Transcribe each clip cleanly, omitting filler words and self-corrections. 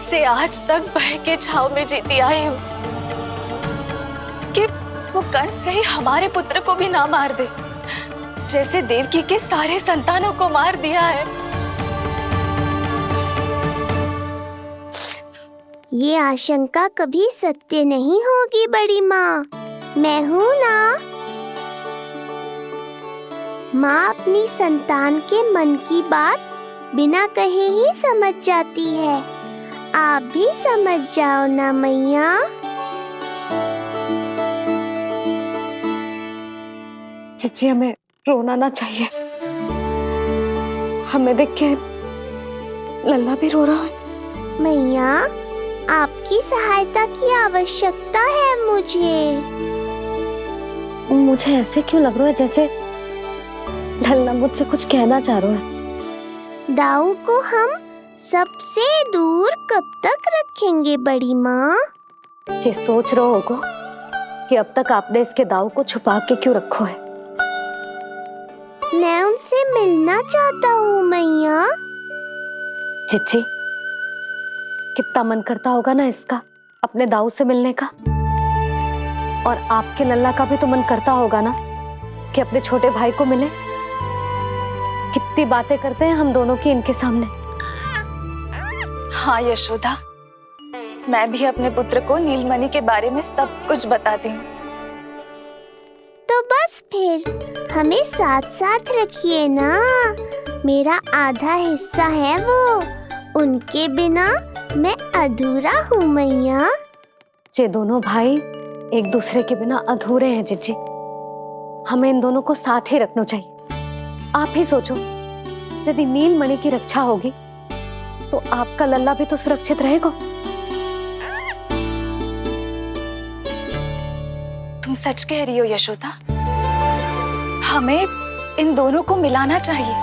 से आज तक भय के छाव में जीती आई हूँ कि वो कंस कहीं हमारे पुत्र को भी ना मार दे, जैसे देवकी के सारे संतानों को मार दिया है। ये आशंका कभी सत्य नहीं होगी बड़ी माँ, मैं हूँ ना। माँ अपनी संतान के मन की बात बिना कहे ही समझ जाती है। आप भी समझ जाओ ना मैया। जीजी, हमें रोना ना चाहिए। हमें देख के लल्ला भी रो रहा है। मैया, आपकी सहायता की आवश्यकता है मुझे। मुझे ऐसे क्यों लग रहा है जैसे लल्ला मुझसे कुछ कहना चाह रहा है। दाऊ को हम सबसे दूर कब तक रखेंगे बड़ी माँ? ये सोच रहा होगा कि अब तक आपने इसके दाऊ को छुपा के क्यों रखो है। मैं उनसे मिलना चाहता हूँ मैया। चिच्ची, कितना मन करता होगा ना इसका अपने दाऊ से मिलने का। और आपके लल्ला का भी तो मन करता होगा ना कि अपने छोटे भाई को मिले। कितनी बातें करते हैं हम दोनों की इनके सामने। हाँ यशोदा, मैं भी अपने पुत्र को नीलमणि के बारे में सब कुछ बताती हूँ। तो बस फिर हमें साथ साथ रखिए ना। मेरा आधा हिस्सा है वो, उनके बिना मैं अधूरा हूँ मैया। ये दोनों भाई एक दूसरे के बिना अधूरे हैं जीजी। हमें इन दोनों को साथ ही रखना चाहिए। आप ही सोचो, यदि नीलमणि की रक्षा होगी तो आपका लल्ला भी तो सुरक्षित रहेगा। तुम सच कह रही हो यशोदा। हमें इन दोनों को मिलाना चाहिए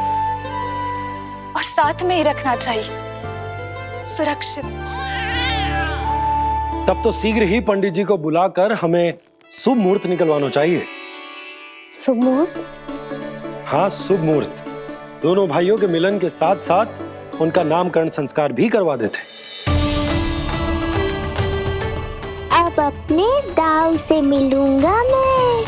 और साथ में ही रखना चाहिए, सुरक्षित। तब तो शीघ्र ही पंडित जी को बुलाकर हमें शुभ मुहूर्त निकलवाना चाहिए। शुभ मुहूर्त? हाँ, शुभ मुहूर्त। दोनों भाइयों के मिलन के साथ साथ उनका नामकरण संस्कार भी करवा देते। अब अपने दाऊ से मिलूंगा मैं।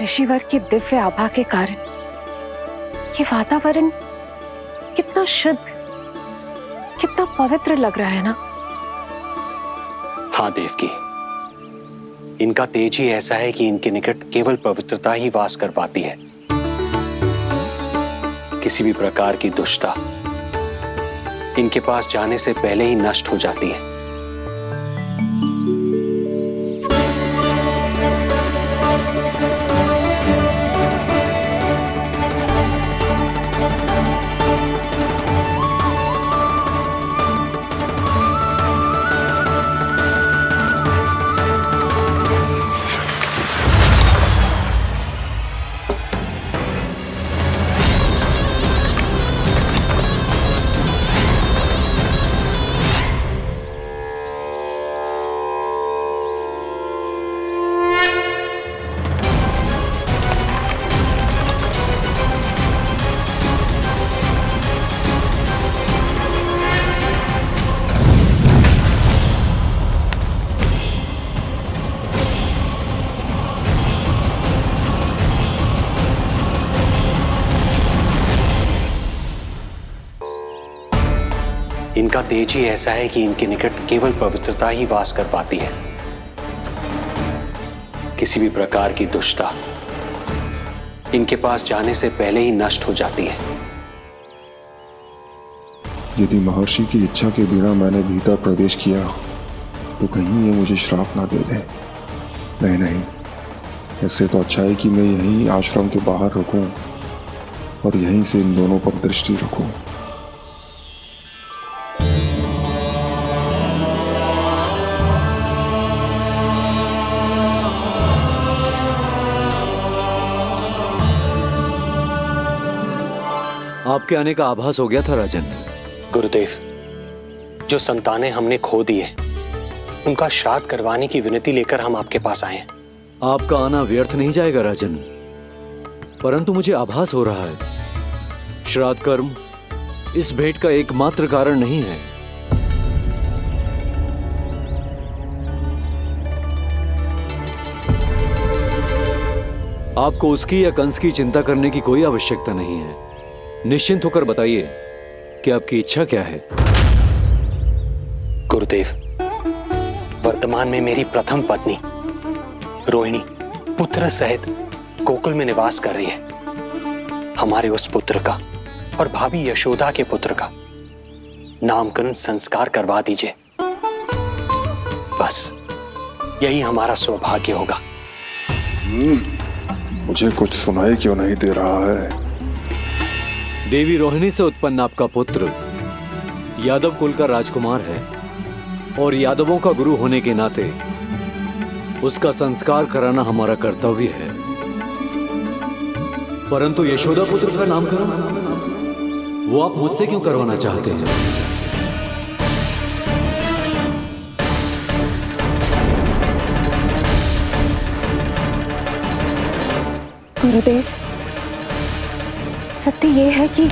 ऋषिवर की दिव्य आभा के कारण ये वातावरण कितना शुद्ध, कितना पवित्र लग रहा है ना। हाँ देवकी, इनका तेज ही ऐसा है कि इनके निकट केवल पवित्रता ही वास कर पाती है। किसी भी प्रकार की दुष्टता इनके पास जाने से पहले ही नष्ट हो जाती है। इनका तेज ही ऐसा है कि इनके निकट केवल पवित्रता ही वास कर पाती है। किसी भी प्रकार की दुष्टता इनके पास जाने से पहले ही नष्ट हो जाती है। यदि महर्षि की इच्छा के बिना मैंने भीतर प्रवेश किया तो कहीं ये मुझे श्राप ना दे दे। नहीं नहीं, इससे तो अच्छा है कि मैं यहीं आश्रम के बाहर रुकूं और यहीं से इन दोनों पर दृष्टि रखूं। आपके आने का आभास हो गया था राजन। गुरुदेव, जो संतानें हमने खो दी है उनका श्राद्ध करवाने की विनती लेकर हम आपके पास आए हैं। आपका आना व्यर्थ नहीं जाएगा राजन, परंतु मुझे आभास हो रहा है श्राद्ध कर्म इस भेंट का एकमात्र कारण नहीं है। आपको उसकी या कंस की चिंता करने की कोई आवश्यकता नहीं है। निश्चिंत होकर बताइए कि आपकी इच्छा क्या है। गुरुदेव, वर्तमान में मेरी प्रथम पत्नी रोहिणी पुत्र सहित गोकुल में निवास कर रही है। हमारे उस पुत्र का और भाभी यशोदा के पुत्र का नामकरण संस्कार करवा दीजिए। बस यही हमारा सौभाग्य होगा। मुझे कुछ सुनाई क्यों नहीं दे रहा है? देवी रोहिणी से उत्पन्न आपका पुत्र यादव कुल का राजकुमार है और यादवों का गुरु होने के नाते उसका संस्कार कराना हमारा कर्तव्य है। परंतु यशोदा पुत्र का नामकरण वो आप मुझसे क्यों करवाना चाहते हैं? गुरुदेव, सत्य ये है कि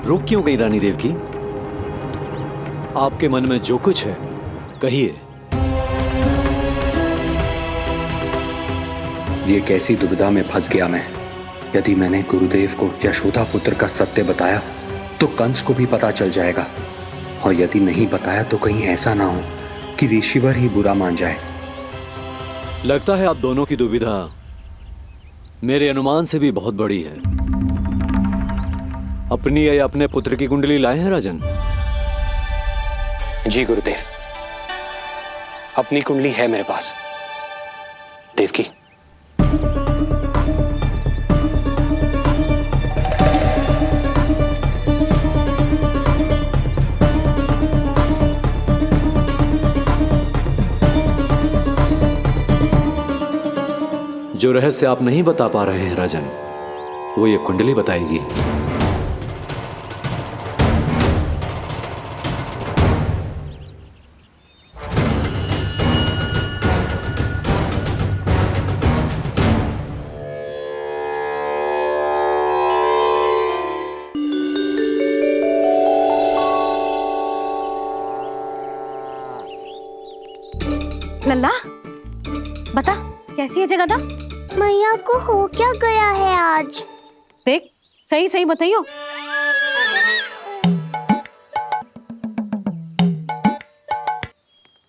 रुक क्यों गई रानी देव की? आपके मन में जो कुछ है कहिए। ये कैसी दुविधा में फंस गया मैं। यदि मैंने गुरुदेव को यशोदा पुत्र का सत्य बताया तो कंस को भी पता चल जाएगा, और यदि नहीं बताया तो कहीं ऐसा ना हो कि ऋषिवर ही बुरा मान जाए। लगता है आप दोनों की दुविधा मेरे अनुमान से भी बहुत बड़ी है। अपनी या अपने पुत्र की कुंडली लाए हैं राजन? जी गुरुदेव, अपनी कुंडली है मेरे पास। देवकी, जो रहस्य आप नहीं बता पा रहे हैं राजन, वो ये कुंडली बताएगी। लल्ला, बता कैसी है जगदा? मैया को हो क्या गया है आज? देख, सही सही बताइयो।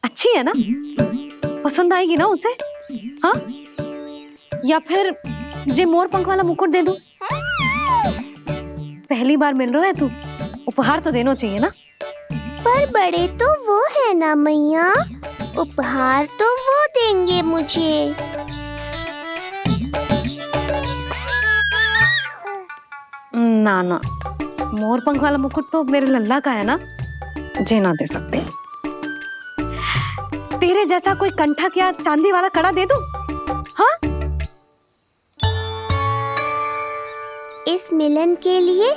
अच्छी है ना? पसंद आएगी ना उसे? हाँ? या फिर जे मोर पंख वाला मुकुट दे दूं? पहली बार मिल रहा है तू, उपहार तो देना चाहिए ना? पर बड़े तो वो है ना मैया, उपहार तो वो देंगे मुझे। ना ना, मोर पंख वाला मुकुट तो मेरे लल्ला का है ना, जे ना दे सकते। तेरे जैसा कोई कंठक या चांदी वाला कड़ा दे दूं? हाँ? इस मिलन के लिए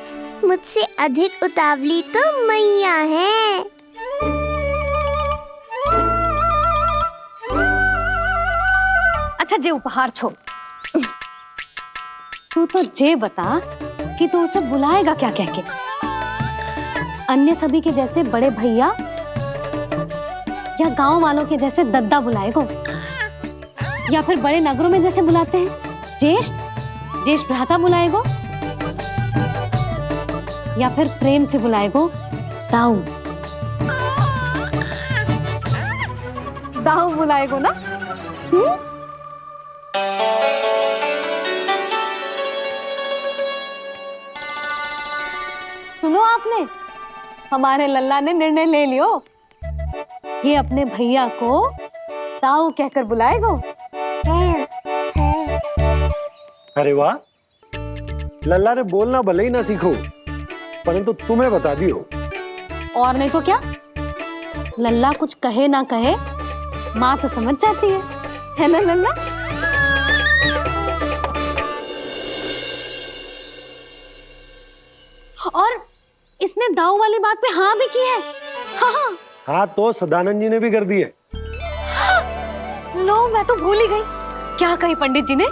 मुझसे अधिक उतावली तो मैया है। अच्छा, जे उपहार छोड़, तू तो जे बता कि तू उसे बुलाएगा क्या कह के? अन्य सभी के जैसे बड़े भैया या गांव वालों के जैसे दद्दा बुलाएगो, या फिर बड़े नगरों में जैसे बुलाते हैं ज्येष्ठ भ्राता बुलाएगो, या फिर प्रेम से बुलाएगो दाऊ बुलाएगो ना? सुनो आपने, हमारे लल्ला ने निर्णय ले लियो, ये अपने भैया को ताऊ कहकर बुलाएगो। अरे वाह, लल्ला ने बोलना भले ही ना सीखो, परंतु तुम्हें बता दियो। और नहीं तो क्या, लल्ला कुछ कहे ना कहे माँ तो समझ जाती है ना लल्ला? और इसने दाऊ वाली बात पे हाँ भी की है। हाँ। हाँ तो सदानंद जी ने भी कर दिए। लो, मैं तो भूल ही गई। क्या कही पंडित जी ने?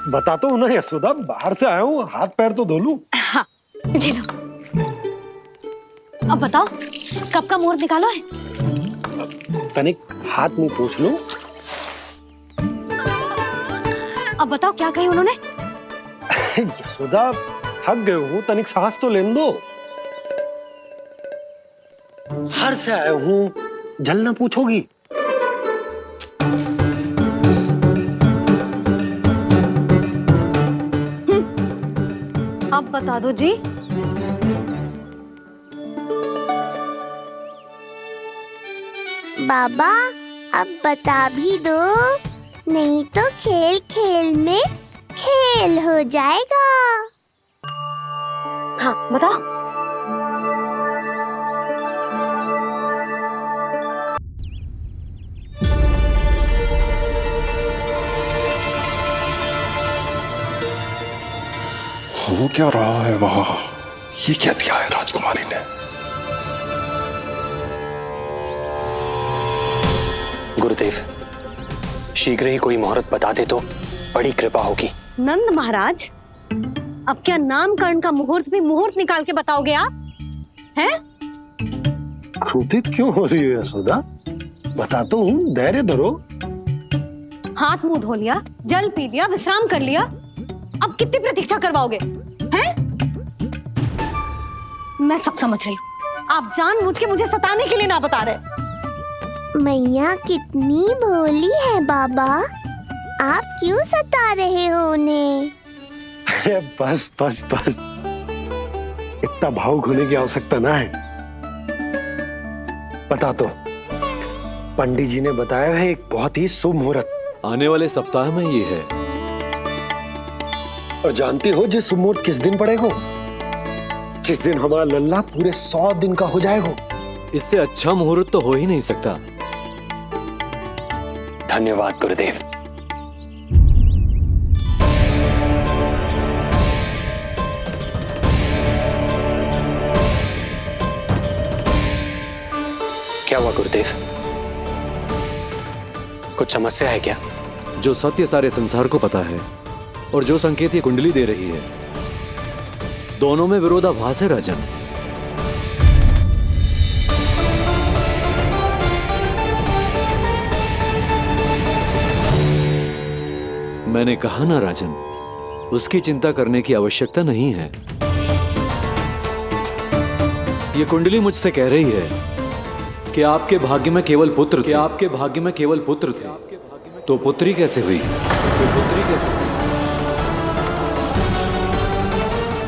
बता तो हूं ना यशोदा, बाहर से आया हूँ, हाथ पैर तो धो लूं। हाँ, ये लो। अब बताओ, कब का मुहूर्त निकालो है? तनिक हाथ मुंह पूछ लूं। अब बताओ क्या कही उन्होंने? यशोदा थक गए हूँ, तनिक सांस तो लेने दो। बाहर से आया हूँ, जल ना पूछोगी? अब बता दो जी। बाबा अब बता भी दो, नहीं तो खेल खेल में खेल हो जाएगा। हाँ बताओ। हो क्या रहा है वहां? ये क्या दिया है राजकुमारी ने? गुरुदेव, शीघ्र ही कोई मुहूर्त बता दे तो बड़ी कृपा होगी। नंद महाराज, अब क्या नामकरण का मुहूर्त भी मुहूर्त निकाल के बताओगे आप? हैं? क्रोधित क्यों हो रही हो यशोदा? बताता हूँ, धैर्य धरो। हाथ मुंह धो लिया, जल पी लिया, विश्राम कर लिया, अब कितनी प्रतीक्षा करवाओगे? हैं? मैं सब समझ रही हूँ। आप जानबूझ के मुझे सताने के लिए ना बता रहे। मैया कितनी भोली है बाबा, आप क्यों सता रहे हो उन्हें? बस बस बस, इतना भावुक होने की आवश्यकता ना है। बता तो, पंडित जी ने बताया है एक बहुत ही शुभ मुहूर्त आने वाले सप्ताह में ये है। और जानती हो जिस मुहूर्त किस दिन पड़ेगा? जिस दिन हमारा लल्ला पूरे 100 दिन का हो जाएगा। इससे अच्छा मुहूर्त तो हो ही नहीं सकता। धन्यवाद गुरुदेव। क्या हुआ गुरुदेव? कुछ समस्या है क्या? जो सत्य सारे संसार को पता है और जो संकेत ये कुंडली दे रही है, दोनों में विरोधाभास है राजन। मैंने कहा ना राजन, उसकी चिंता करने की आवश्यकता नहीं है। ये कुंडली मुझसे कह रही है कि आपके भाग्य में केवल पुत्र थे। आपके भाग्य में केवल पुत्र थे, तो पुत्री कैसे हुई?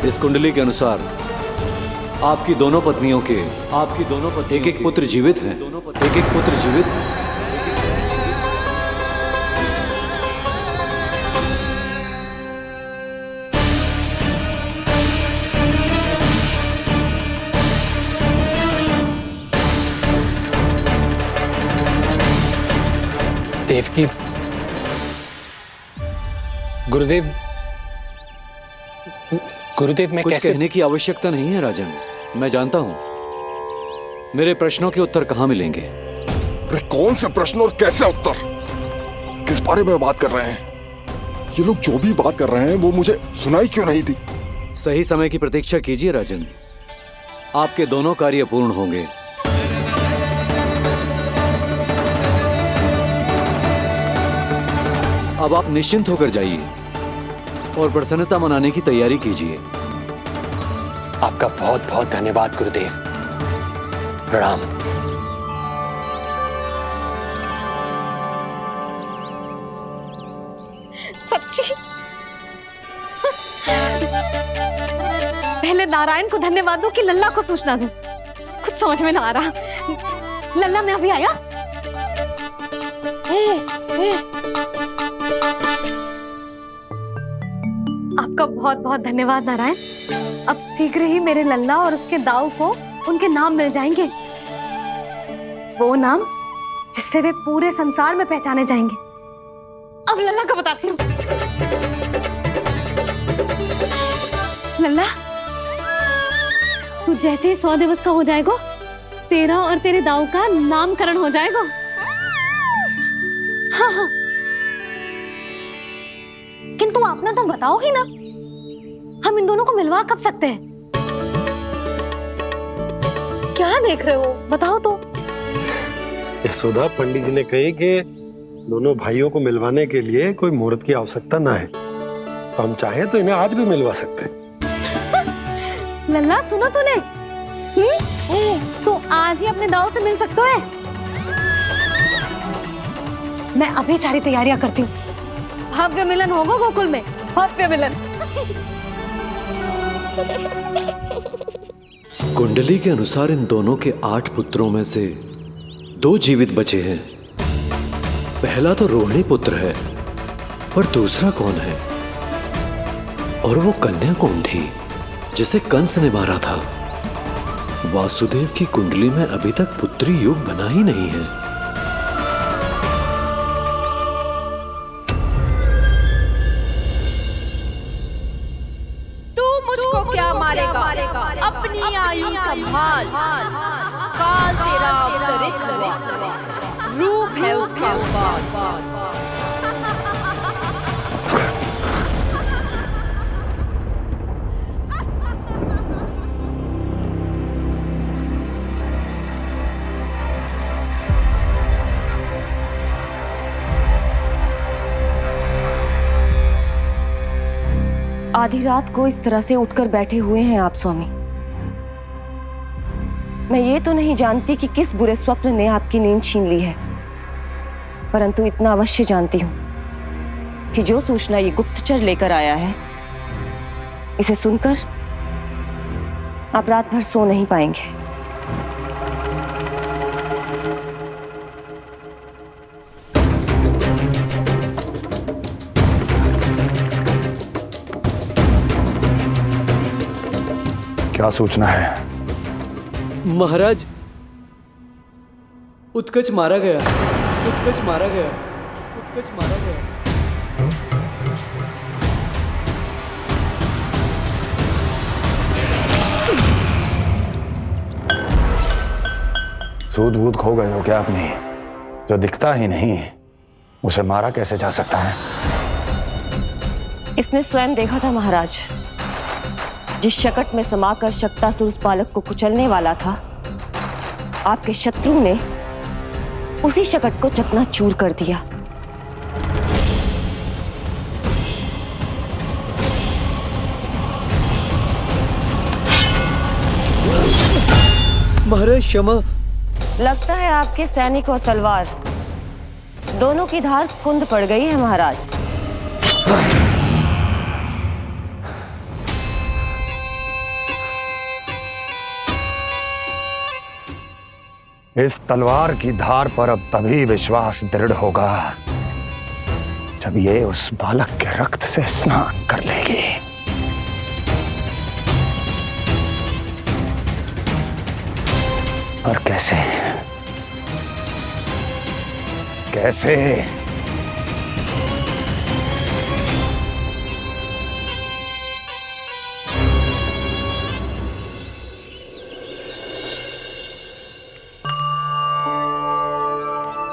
इस कुंडली के अनुसार आपकी दोनों पत्नियों के एक एक पुत्र जीवित हैं। देवकी, गुरुदेव मैं कुछ कैसे? कहने की आवश्यकता नहीं है राजन, मैं जानता हूं मेरे प्रश्नों के उत्तर कहां मिलेंगे। अरे कौन से प्रश्न और कैसे उत्तर? किस बारे में बात कर रहे हैं? ये लोग जो भी बात कर रहे हैं वो मुझे सुनाई क्यों नहीं दी? सही समय की प्रतीक्षा कीजिए राजन, आपके दोनों कार्य पूर्ण होंगे। अब आप निश्चिंत होकर जाइए और प्रसन्नता मनाने की तैयारी कीजिए। आपका बहुत बहुत धन्यवाद गुरुदेव। प्रणाम। सच्ची? पहले नारायण को धन्यवाद दूं कि लल्ला को सूचना दूं? कुछ समझ में ना आ रहा। लल्ला मैं अभी आया। आपका बहुत बहुत धन्यवाद नारायण। अब शीघ्र ही मेरे लल्ला और उसके दाऊ को उनके नाम मिल जाएंगे, वो नाम जिससे वे पूरे संसार में पहचाने जाएंगे। अब लल्ला को बताती हूँ। लल्ला, तू जैसे ही 100 दिवस का हो जाएगा, तेरा और तेरे दाऊ का नामकरण हो जाएगा। हाँ हाँ, किंतु आपने तो बताओ ही ना, हम इन दोनों को मिलवा कब सकते हैं? क्या देख रहे हो, बताओ तो। यशोदा, पंडित जी ने कही कि दोनों भाइयों को मिलवाने के लिए कोई मुहूर्त की आवश्यकता ना है, तो हम चाहें तो इन्हें आज भी मिलवा सकते हैं। लल्ला सुनो तूने, तो आज ही अपने दाऊ से मिल सकते है। मैं अभी सारी तैयारियां करती हूँ, भव्य मिलन होगा गोकुल में, भव्य मिलन। कुंडली के अनुसार इन दोनों के 8 पुत्रों में से 2 जीवित बचे हैं। पहला तो रोहिणी पुत्र है, पर दूसरा कौन है? और वो कन्या कौन थी जिसे कंस ने मारा था? वासुदेव की कुंडली में अभी तक पुत्री योग बना ही नहीं है। तू मुझको क्या मारेगा? अपनी आयु संभाल, काल तेरा अवतरित करे, रूप है उसका बाल। आधी रात को इस तरह से उठकर बैठे हुए हैं आप स्वामी। मैं ये तो नहीं जानती कि किस बुरे स्वप्न ने आपकी नींद छीन ली है, परंतु इतना अवश्य जानती हूँ कि जो सूचना ये गुप्तचर लेकर आया है, इसे सुनकर आप रात भर सो नहीं पाएंगे। क्या सूचना है? महाराज, उत्कच मारा गया, उत्कच मारा गया, उत्कच मारा गया। सूद वूद खो गए हो क्या अपनी? जो दिखता ही नहीं उसे मारा कैसे जा सकता है? इसने स्वयं देखा था महाराज, जिस शकट में समाकर शक्तासुर उस बालक को कुचलने वाला था, आपके शत्रु ने उसी शकट को चकनाचूर कर दिया। महाराज क्षमा। लगता है आपके सैनिक और तलवार दोनों की धार कुंद पड़ गई है महाराज। इस तलवार की धार पर अब तभी विश्वास दृढ़ होगा जब ये उस बालक के रक्त से स्नान कर लेगी। और कैसे? कैसे?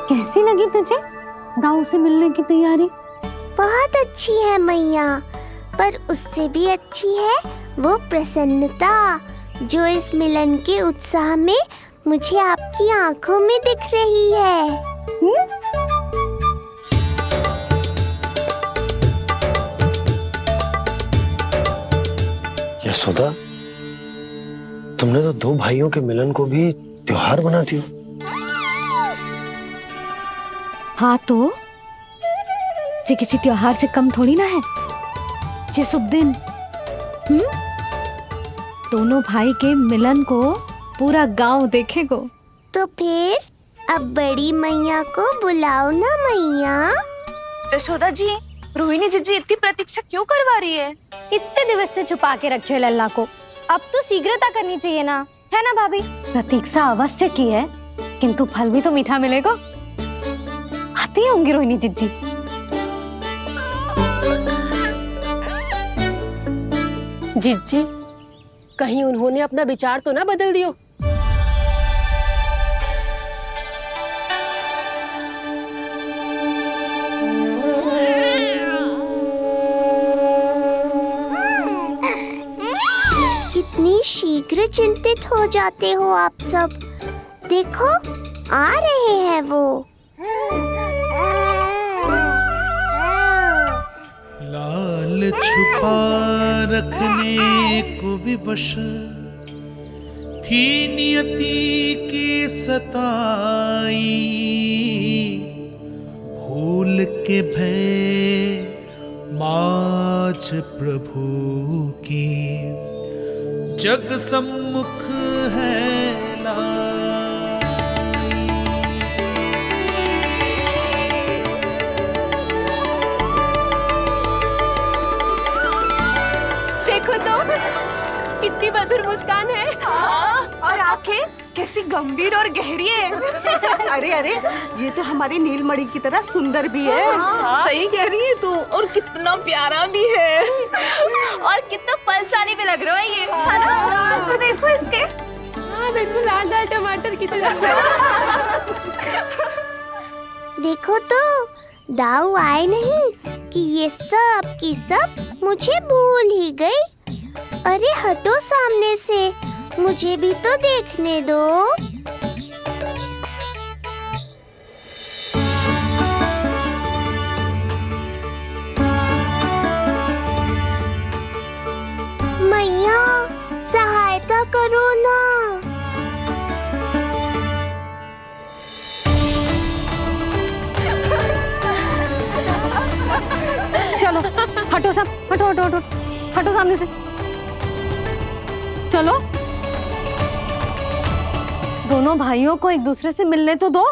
कैसी लगी तुझे दाऊ से मिलने की तैयारी? बहुत अच्छी है मैया, पर उससे भी अच्छी है वो प्रसन्नता जो इस मिलन के उत्साह में मुझे आपकी आंखों में दिख रही है। यशोदा, तुमने तो 2 भाइयों के मिलन को भी त्योहार बना दिया। हाँ तो जे किसी त्योहार से कम थोड़ी ना है। जे शुभ दिन दोनों भाई के मिलन को पूरा गांव देखेगो। तो फिर अब बड़ी मैया को बुलाओ ना मैया। जशोदा जी, रोहिणी जीजी इतनी प्रतीक्षा क्यों करवा रही है? इतने दिवस से छुपा के रखे हो लल्ला को, अब तो शीघ्रता करनी चाहिए ना, है ना भाभी? प्रतीक्षा अवश्य की है, किंतु फल भी तो मीठा मिलेगा। आती होंगी रोहिणी जीजी। जीजी, कहीं उन्होंने अपना विचार तो ना बदल दियो? शीघ्र चिंतित हो जाते हो आप सब। देखो, आ रहे हैं वो। लाल छुपा रखने को विवश थी नियति की सताई, भूल के भय माज प्रभु की जग सम्मुख है देखो तो कितनी मधुर मुस्कान है। और आंखें कैसी गंभीर और गहरी है। अरे अरे, ये तो हमारी नीलमणि की तरह सुंदर भी है। सही कह रही है तू, और कितना प्यारा भी है। और कितना बलशाली भी लग रहा है ये, है ना? तो देखो इसके। हाँ बिल्कुल, लाल लाल टमाटर की तरह। देखो तो, दाऊ आए नहीं कि ये सब की सब मुझे भूल ही गई। अरे हटो सामने से, मुझे भी तो देखने दो। मैया, सहायता करो ना। चलो हटो सब, हटो हटो हटो, हटो सामने से। चलो, दोनों भाइयों को एक दूसरे से मिलने तो दो।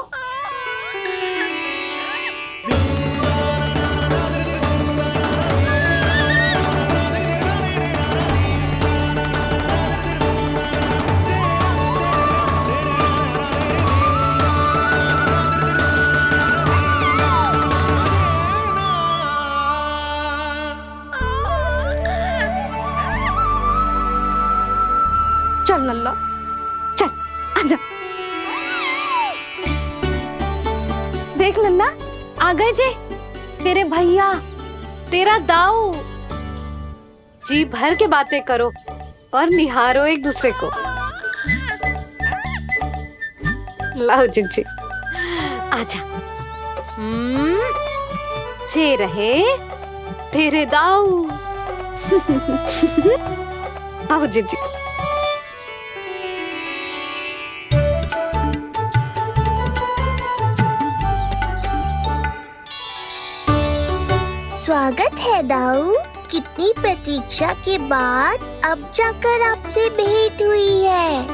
चल लल्ला, चल आजा। देख लल्ला, आ गए जे तेरे भैया, तेरा दाऊ। जी भर के बातें करो और निहारो एक दूसरे को। लाओ जिज्जी, आजा। ये रहे तेरे दाऊ। आओ जिज्जी। स्वागत है दाऊ। कितनी प्रतीक्षा के बाद अब जाकर आपसे भेंट हुई है।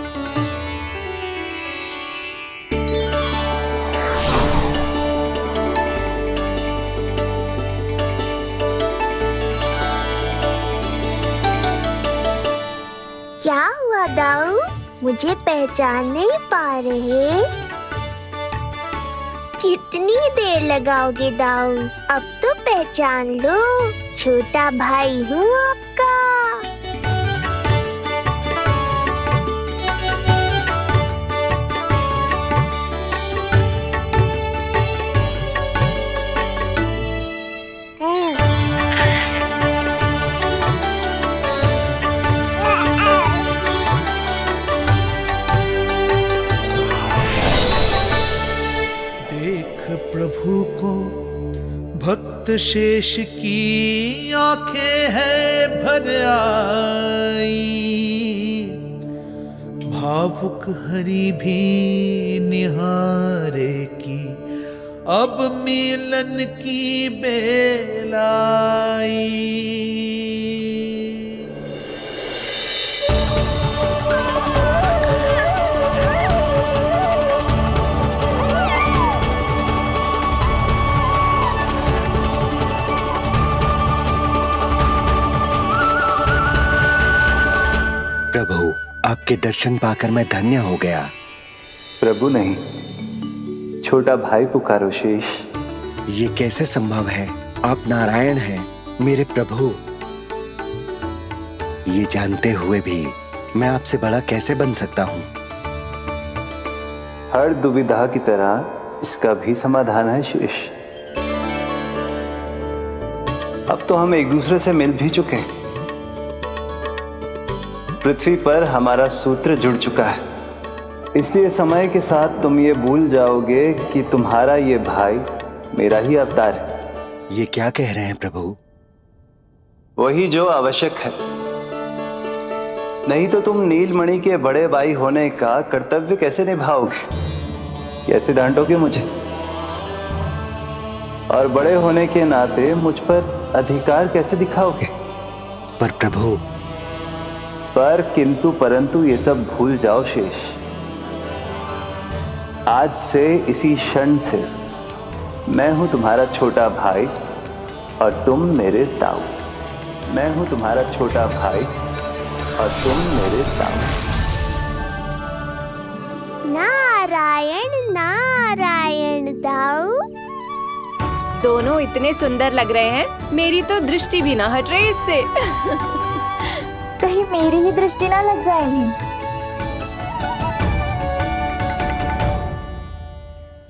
क्या हुआ दाऊ? मुझे पहचान नहीं पा रहे? कितनी देर लगाओगे दाऊ? अब तो पहचान लो, छोटा भाई हूँ आपका। प्रभु को भक्त शेष की आंखें है भर आई, भावुक हरि भी निहारे की अब मिलन की बेलाई। प्रभु, आपके दर्शन पाकर मैं धन्य हो गया। प्रभु नहीं, छोटा भाई पुकारो शेष। ये कैसे संभव है? आप नारायण हैं, मेरे प्रभु। ये जानते हुए भी मैं आपसे बड़ा कैसे बन सकता हूँ? हर दुविधा की तरह इसका भी समाधान है शेष। अब तो हम एक दूसरे से मिल भी चुके हैं। पृथ्वी पर हमारा सूत्र जुड़ चुका है। इसलिए समय के साथ तुम ये भूल जाओगे कि तुम्हारा ये भाई मेरा ही अवतार है। ये क्या कह रहे हैं प्रभु? वही जो आवश्यक है। नहीं तो तुम नीलमणि के बड़े भाई होने का कर्तव्य कैसे निभाओगे? कैसे डांटोगे मुझे? और बड़े होने के नाते मुझ पर अधिकार कैसे दिखाओगे? पर प्रभु, पर किंतु परंतु ये सब भूल जाओ शेष। आज से इसी क्षण से मैं हूं तुम्हारा छोटा भाई और तुम मेरे ताऊ। मैं हूं तुम्हारा छोटा भाई और तुम मेरे ताऊ। नारायण नारायण दाऊ। दोनों इतने सुंदर लग रहे हैं, मेरी तो दृष्टि भी ना हट रही इससे। कहीं मेरी ही दृष्टि ना लग जाएगी।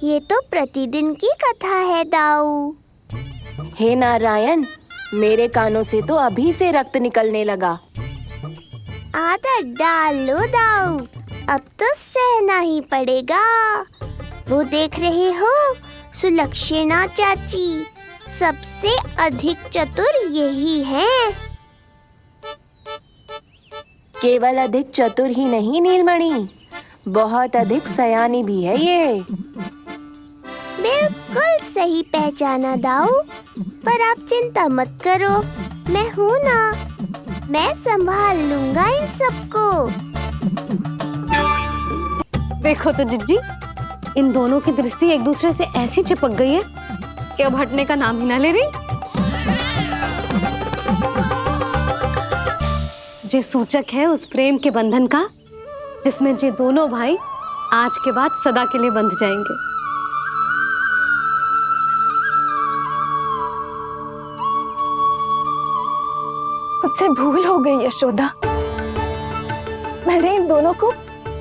ये तो प्रतिदिन की कथा है दाऊ। हे नारायण, मेरे कानों से तो अभी से रक्त निकलने लगा। आदत डाल लो दाऊ, अब तो सहना ही पड़ेगा। वो देख रहे हो, सुलक्षणा चाची सबसे अधिक चतुर यही है। केवल अधिक चतुर ही नहीं नीलमणि, बहुत अधिक सयानी भी है ये। बिल्कुल सही पहचाना दाऊ, पर आप चिंता मत करो, मैं हूँ ना, मैं संभाल लूंगा इन सबको। देखो तो जिज्जी, इन दोनों की दृष्टि एक दूसरे से ऐसी चिपक गई है कि अब हटने का नाम ही ना ले रही। ये सूचक है उस प्रेम के बंधन का जिसमें ये दोनों भाई आज के बाद सदा के लिए बंध जाएंगे। मुझसे भूल हो गई यशोदा, मैंने इन दोनों को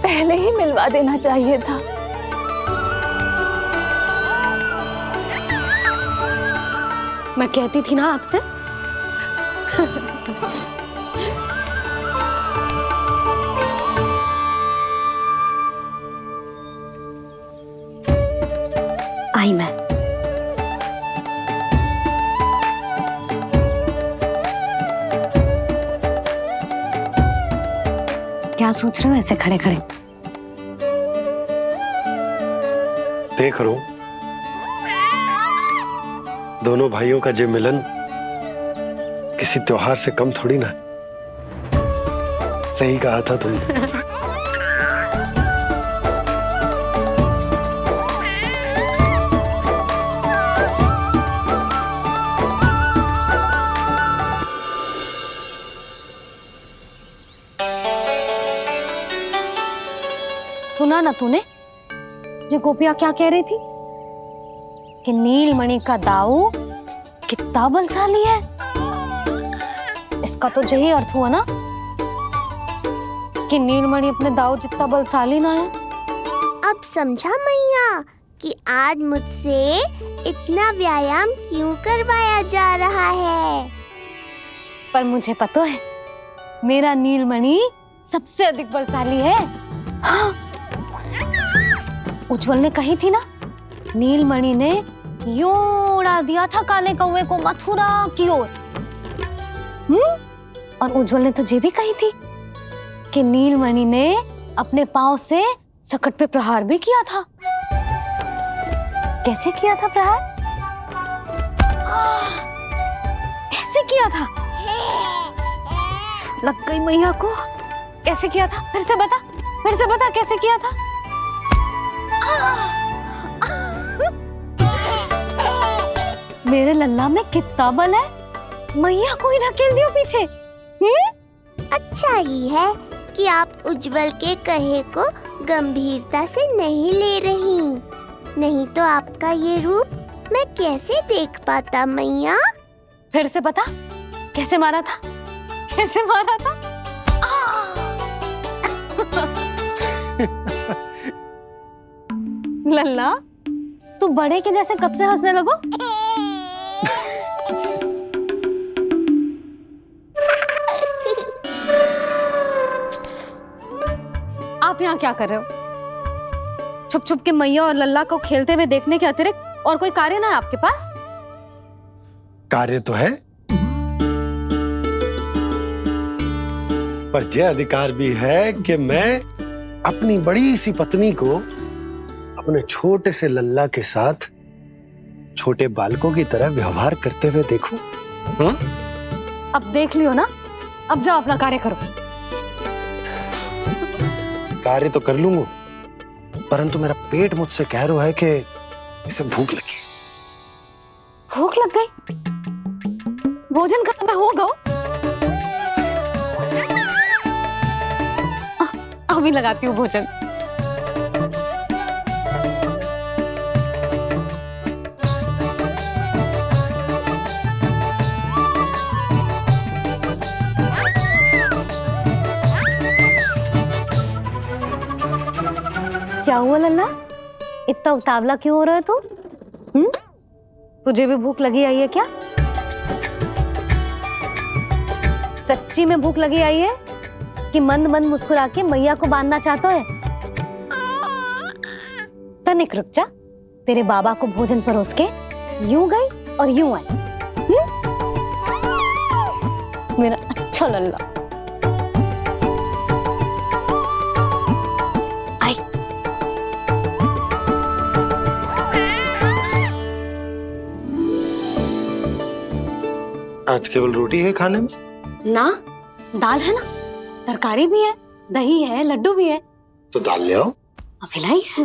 पहले ही मिलवा देना चाहिए था। मैं कहती थी ना आपसे। आई मैं। क्या सोच रहे हो ऐसे खड़े खड़े? देख रहा हूं दोनों भाइयों का ये मिलन किसी त्योहार से कम थोड़ी ना। सही कहा था तुमने। सुना ना तूने जो गोपिया क्या कह रही थी कि नीलमणि का दाऊ कितना बलशाली है। इसका तो यही अर्थ हुआ ना कि नीलमणि अपने दाऊ जितना बलशाली ना है। अब समझा मैया कि आज मुझसे इतना व्यायाम क्यों करवाया जा रहा है। पर मुझे पता है मेरा नीलमणि सबसे अधिक बलशाली है। हाँ। उज्जवल ने कही थी ना, नीलमणि ने यूं उड़ा दिया था काले कौवे को मथुरा की ओर। और उज्जवल ने तो ये भी कही थी कि नीलमणि ने अपने पांव से सकट पे प्रहार भी किया था। कैसे किया था प्रहार? ऐसे किया था। लग गई मैया को। कैसे किया था? फिर से बता कैसे किया था? मेरे लल्ला में कितना बल है। मैया को ही धकेल दियो पीछे। अच्छा ही है कि आप उज्जवल के कहे को गंभीरता से नहीं ले रही, नहीं तो आपका ये रूप मैं कैसे देख पाता मैया। फिर से बता कैसे मारा था? कैसे मारा था? लल्ला तू बड़े के जैसे कब से हंसने लगो? आप यहाँ क्या कर रहे हो? छुप छुप के मैया और लल्ला को खेलते हुए देखने के अतिरिक्त और कोई कार्य ना है आपके पास? कार्य तो है, पर यह अधिकार भी है कि मैं अपनी बड़ी सी पत्नी को अपने छोटे से लल्ला के साथ छोटे बालकों की तरह व्यवहार करते हुए देखूं। हाँ? अब देख लियो ना, अब जाओ अपना कार्य करो। कार्य तो कर लूंगा, परंतु मेरा पेट मुझसे कह रहा है कि इसे भूख लगी। भूख लग गई? भोजन का समय होगा। अभी लगाती हूँ भोजन। क्या हुआ लल्ला, इतना उतावला क्यों हो रहा है तू? तुझे भी भूख लगी आई है क्या? सच्ची में भूख लगी आई है कि मंद मंद मुस्कुरा के मैया को बांधना चाहता है? तनिक रुक जा, तेरे बाबा को भोजन परोस के यूं गई और यूं आई। मेरा अच्छा लल्ला। आई। आज केवल रोटी है खाने में? ना, दाल है ना, तरकारी भी है, दही है, लड्डू भी है। तो दाल ले आओ। अभी लाई है।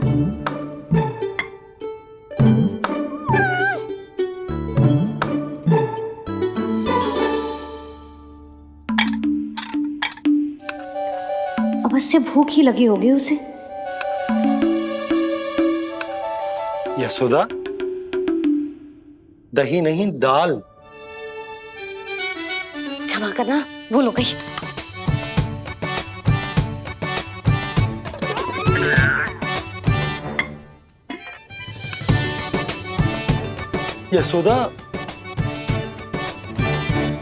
अवश्य भूख ही लगी होगी उसे। यशोदा, दही नहीं दाल। क्षमा करना, भूल हो गई। यशोदा,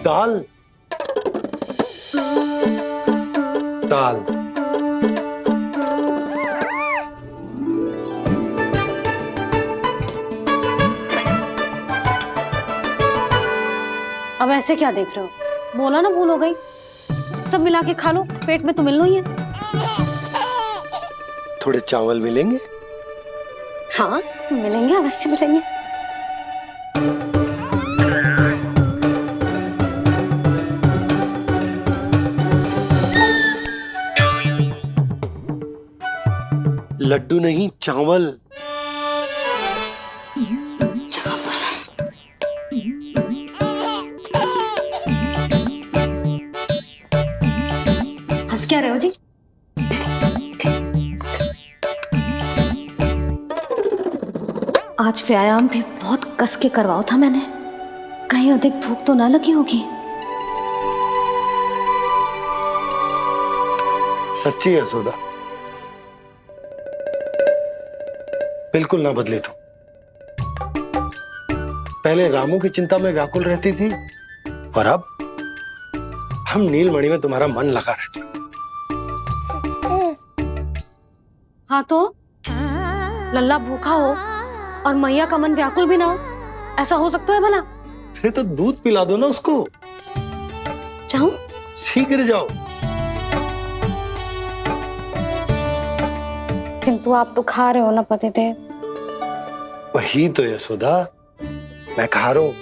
दाल दाल। अब ऐसे क्या देख रहे हो? बोला ना भूल हो गई। सब मिला के खा लो, पेट में तो मिलना ही है। थोड़े चावल मिलेंगे? हाँ मिलेंगे, अवश्य मिलेंगे। लड्डू नहीं, चावल। हंस क्या रहे हो जी? आज व्यायाम भी बहुत कस के करवाओ था मैंने, कहीं अधिक भूख तो ना लगी होगी। सच्ची यशोदा, बिल्कुल ना बदले तो। पहले रामू की चिंता में व्याकुल रहती थी और अब हम नीलमणि में तुम्हारा मन लगा रहता। हाँ तो लल्ला भूखा हो और मैया का मन व्याकुल भी ना हो, ऐसा हो सकता है भला? फिर तो दूध पिला दो ना उसको। जाऊं? शीघ्र जाओ। किंतु आप तो खा रहे हो ना पतिदेव। वही तो यशोदा, मैं खा रहा हूं,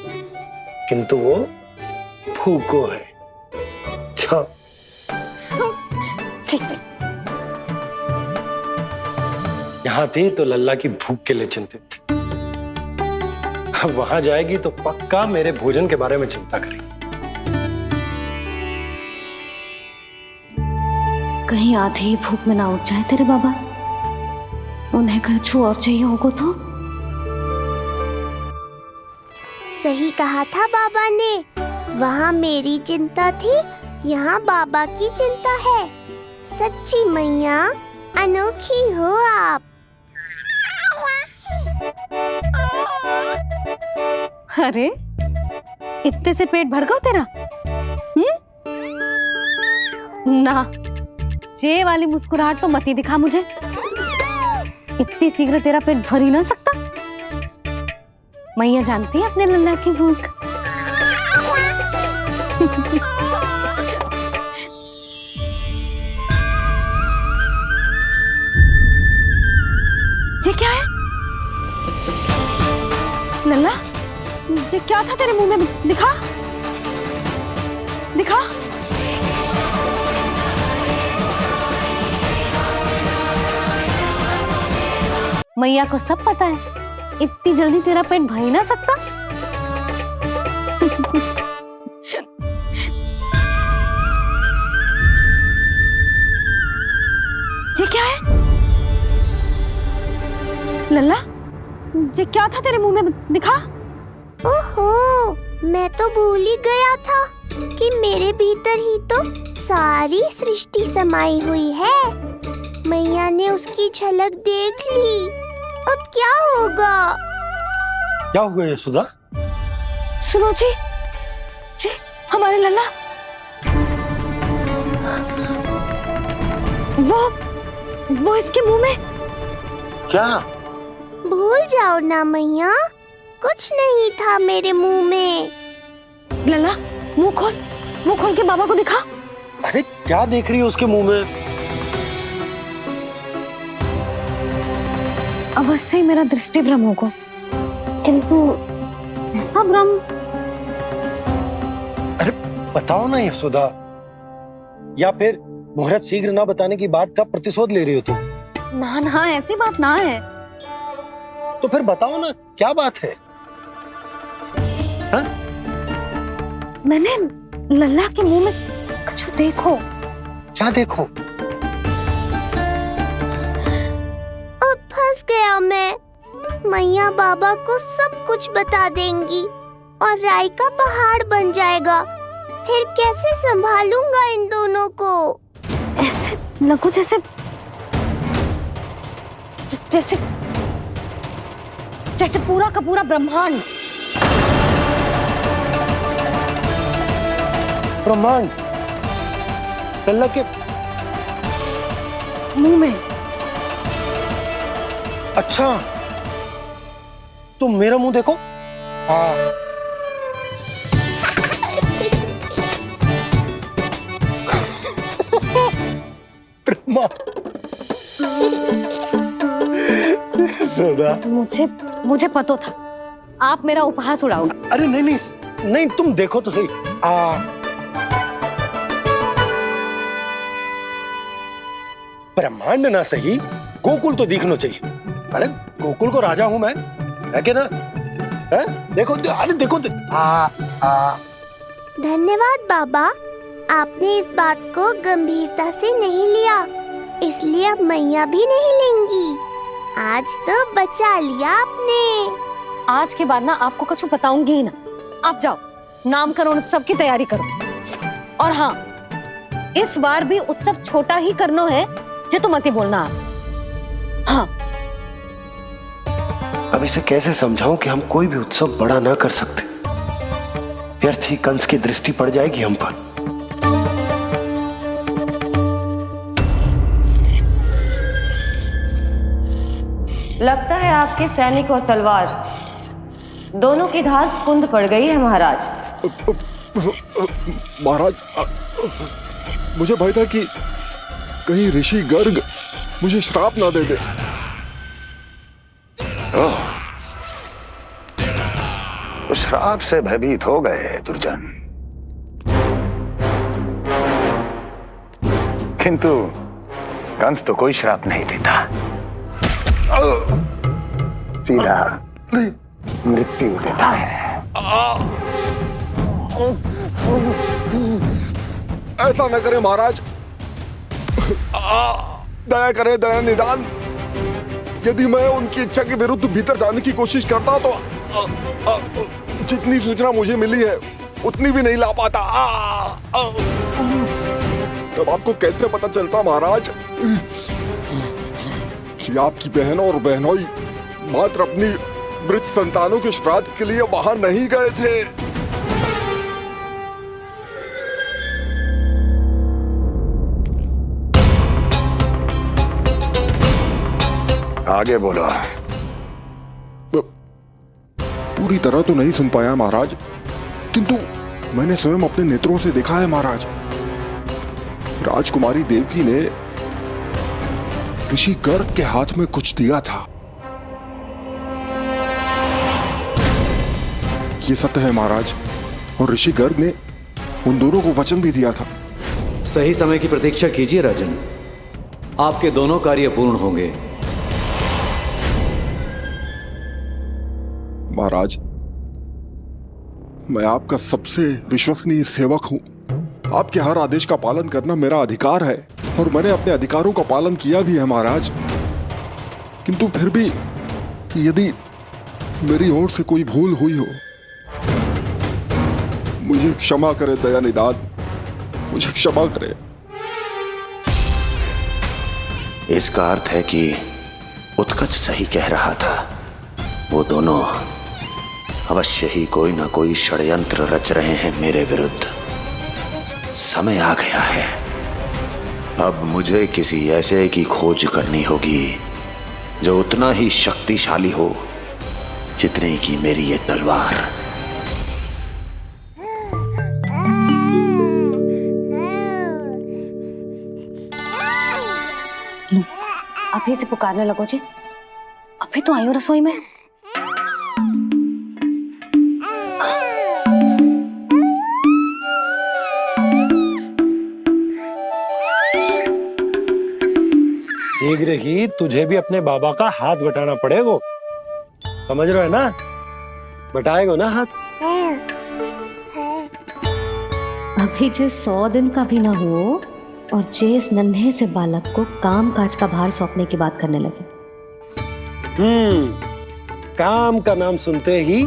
किंतु वो भूखो है। जाओ। ठीक है। यहाँ थी तो लल्ला की भूख के लिए चिंतित थी, अब वहां जाएगी तो पक्का मेरे भोजन के बारे में चिंता करेगी। कहीं आधी ही भूख में ना उठ जाए तेरे बाबा, उन्हें कुछ और चाहिए होगा तो? सही कहा था बाबा ने, वहाँ मेरी चिंता थी, यहाँ बाबा की चिंता है। सच्ची मैया, अनोखी हो आप। अरे इतने से पेट भर गया तेरा? ना, ये वाली मुस्कुराहट तो मत ही दिखा मुझे। इतनी शीघ्र तेरा पेट भर ही ना सकता। मैया जानती है अपने लल्ला की भूख। ये क्या है लल्ला? ये क्या था तेरे मुंह में? दिखा दिखा। मैया को सब पता है, इतनी जल्दी तेरा पेट भर ही ना सकता। ये क्या है लल्ला? ये क्या था तेरे मुंह में? दिखा। ओहो, मैं तो भूल ही गया था कि मेरे भीतर ही तो सारी सृष्टि समाई हुई है। मैया ने उसकी झलक देख ली। अब क्या होगा? क्या हुआ यशोदा? सुनो जी, हमारे लल्ला वो इसके मुंह में। क्या? भूल जाओ ना मैया, कुछ नहीं था मेरे मुंह में। लल्ला मुंह खोल के बाबा को दिखा। अरे क्या देख रही है उसके मुंह में? अवश्य ही मेरा दृष्टि भ्रम होगा, किंतु ऐसा भ्रम। अरे बताओ ना यशोदा, या फिर मुहूर्त शीघ्र ना बताने की बात का प्रतिशोध ले रही हो तुम? ना ऐसी बात ना है। तो फिर बताओ ना क्या बात है? हा? मैंने लल्ला के मुंह में कुछ देखो। क्या देखो? अब फंस गया मैं। मैया बाबा को सब कुछ बता देंगी और राय का पहाड़ बन जाएगा। फिर कैसे संभालूंगा इन दोनों को? ऐसे लगो जैसे पूरा का पूरा ब्रह्मांड लल्ला के मुंह में। अच्छा, तुम मेरा मुंह देखो। हाँ। ब्रह्मा। यशोदा, मुझे पता था आप मेरा उपहास उड़ाओगे। अरे नहीं, तुम देखो तो सही। ब्रह्मांड ना सही, गोकुल तो दिखना चाहिए। अरे गोकुल को राजा हूं मैं, है कि ना? है? देखो, अरे देखो। धन्यवाद बाबा, आपने इस बात को गंभीरता से नहीं लिया, इसलिए अब मैया भी नहीं लेंगी। आज तो बचा लिया आपने। आज के बाद ना आपको कुछ बताऊंगी ही ना। आप जाओ, नामकरण उत्सव की तैयारी करो। और हाँ, इस बार भी उत्सव छोटा ही करना है, जो तो मत ही बोलना आप। हाँ। अब इसे कैसे समझाऊं कि हम कोई भी उत्सव बड़ा ना कर सकते? व्यर्थ ही कंस की दृष्टि पड़ जाएगी हम पर। लगता है आपके सैनिक और तलवार दोनों की धार कुंद पड़ गई है महाराज। महाराज, मुझे भय था कि कहीं ऋषि गर्ग मुझे श्राप ना दे दे। तो श्राप से भयभीत हो गए दुर्जन, किंतु कंस तो कोई श्राप नहीं देता, सीधा मृत्यु देता है। ऐसा न करे महाराज, दया करे, दया निदान। यदि मैं उनकी इच्छा के विरुद्ध भीतर जाने की कोशिश करता तो जितनी सूचना मुझे मिली है उतनी भी नहीं ला पाता। तब आपको कैसे पता चलता महाराज कि आपकी बहन और बहनोई मात्र अपनी मृत संतानों के श्राद्ध के लिए वहां नहीं गए थे? आगे बोलो। पूरी तरह तो नहीं सुन पाया महाराज, किंतु मैंने स्वयं अपने नेत्रों से देखा है महाराज। राजकुमारी देवकी ने ऋषि गर्ग के हाथ में कुछ दिया था। ये सत्य है महाराज, और ऋषि गर्ग ने उन दोनों को वचन भी दिया था। सही समय की प्रतीक्षा कीजिए राजन, आपके दोनों कार्य पूर्ण होंगे। महाराज, मैं आपका सबसे विश्वसनीय सेवक हूं। आपके हर आदेश का पालन करना मेरा अधिकार है, और मैंने अपने अधिकारों का पालन किया भी है महाराज। किंतु फिर भी यदि मेरी ओर से कोई भूल हुई हो, मुझे क्षमा करे दयानिधान, मुझे क्षमा करे। इसका अर्थ है कि उत्कच सही कह रहा था। वो दोनों अवश्य ही कोई ना कोई षड्यंत्र रच रहे हैं मेरे विरुद्ध। समय आ गया है, अब मुझे किसी ऐसे की खोज करनी होगी जो उतना ही शक्तिशाली हो जितने की मेरी ये तलवार। अभी से पुकारने लगो जी, अभी तो आई हूँ रसोई में। शीघ्र ही तुझे भी अपने बाबा का हाथ बटाना पड़ेगा, समझ रहे हो ना? बटाएगा ना हाथ? अभी जे 100 दिन का भी ना हो और जे इस नन्हे से बालक को काम काज का भार सौंपने की बात करने लगे। काम का नाम सुनते ही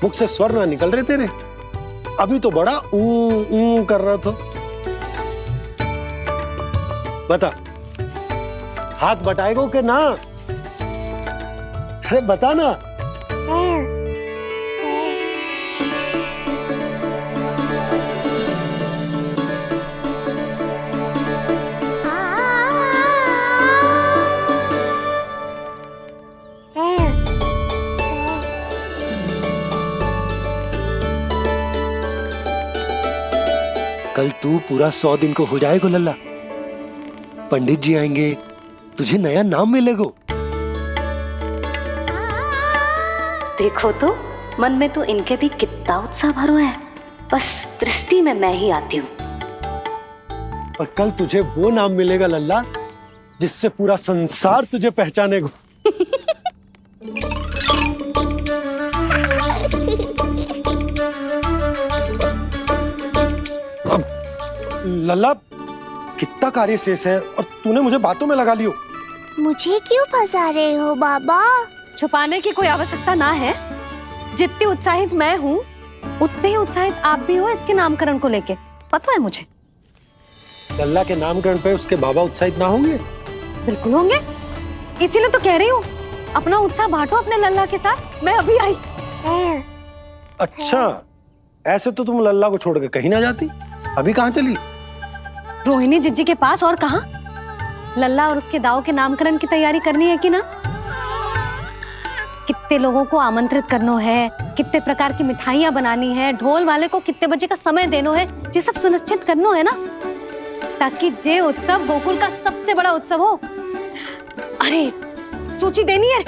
मुख से स्वर ना निकल रहे तेरे। अभी तो बड़ा ऊ कर रहा था। बता, हाथ बटाएगो के ना? अरे बता ना। कल तू पूरा 100 दिन को हो जाएगा लल्ला। पंडित जी आएंगे, तुझे नया नाम मिलेगा। देखो तो मन में तो इनके भी कितना उत्साह भरो है, बस दृष्टि में मैं ही आती हूँ। और कल तुझे वो नाम मिलेगा लल्ला जिससे पूरा संसार तुझे पहचानेगा। लल्ला, कितना कार्य शेष है और तूने मुझे बातों में लगा लियो। मुझे क्यों फंसा रहे हो बाबा? छुपाने की कोई आवश्यकता ना है। जितनी उत्साहित मैं हूँ उतने ही उत्साहित आप भी हो इसके नामकरण को लेके, पता है मुझे। लल्ला के नामकरण पे उसके बाबा उत्साहित ना होंगे? बिल्कुल होंगे, इसीलिए तो कह रही हूँ अपना उत्साह बांटो अपने लल्ला के साथ। मैं अभी आई। अच्छा, ऐसे तो तुम लल्ला को छोड़ के कहीं ना जाती। अभी कहाँ चली? रोहिणी जिज्जी के पास, और कहाँ? लल्ला और उसके दाऊ के नामकरण की तैयारी करनी है कि ना? कितने लोगों को आमंत्रित करना है, कितने प्रकार की मिठाइयां बनानी है, ढोल वाले को कितने बजे का समय देना है, ये सब सुनिश्चित करना है ना, ताकि जे उत्सव गोकुल का सबसे बड़ा उत्सव हो। अरे सूची देनी है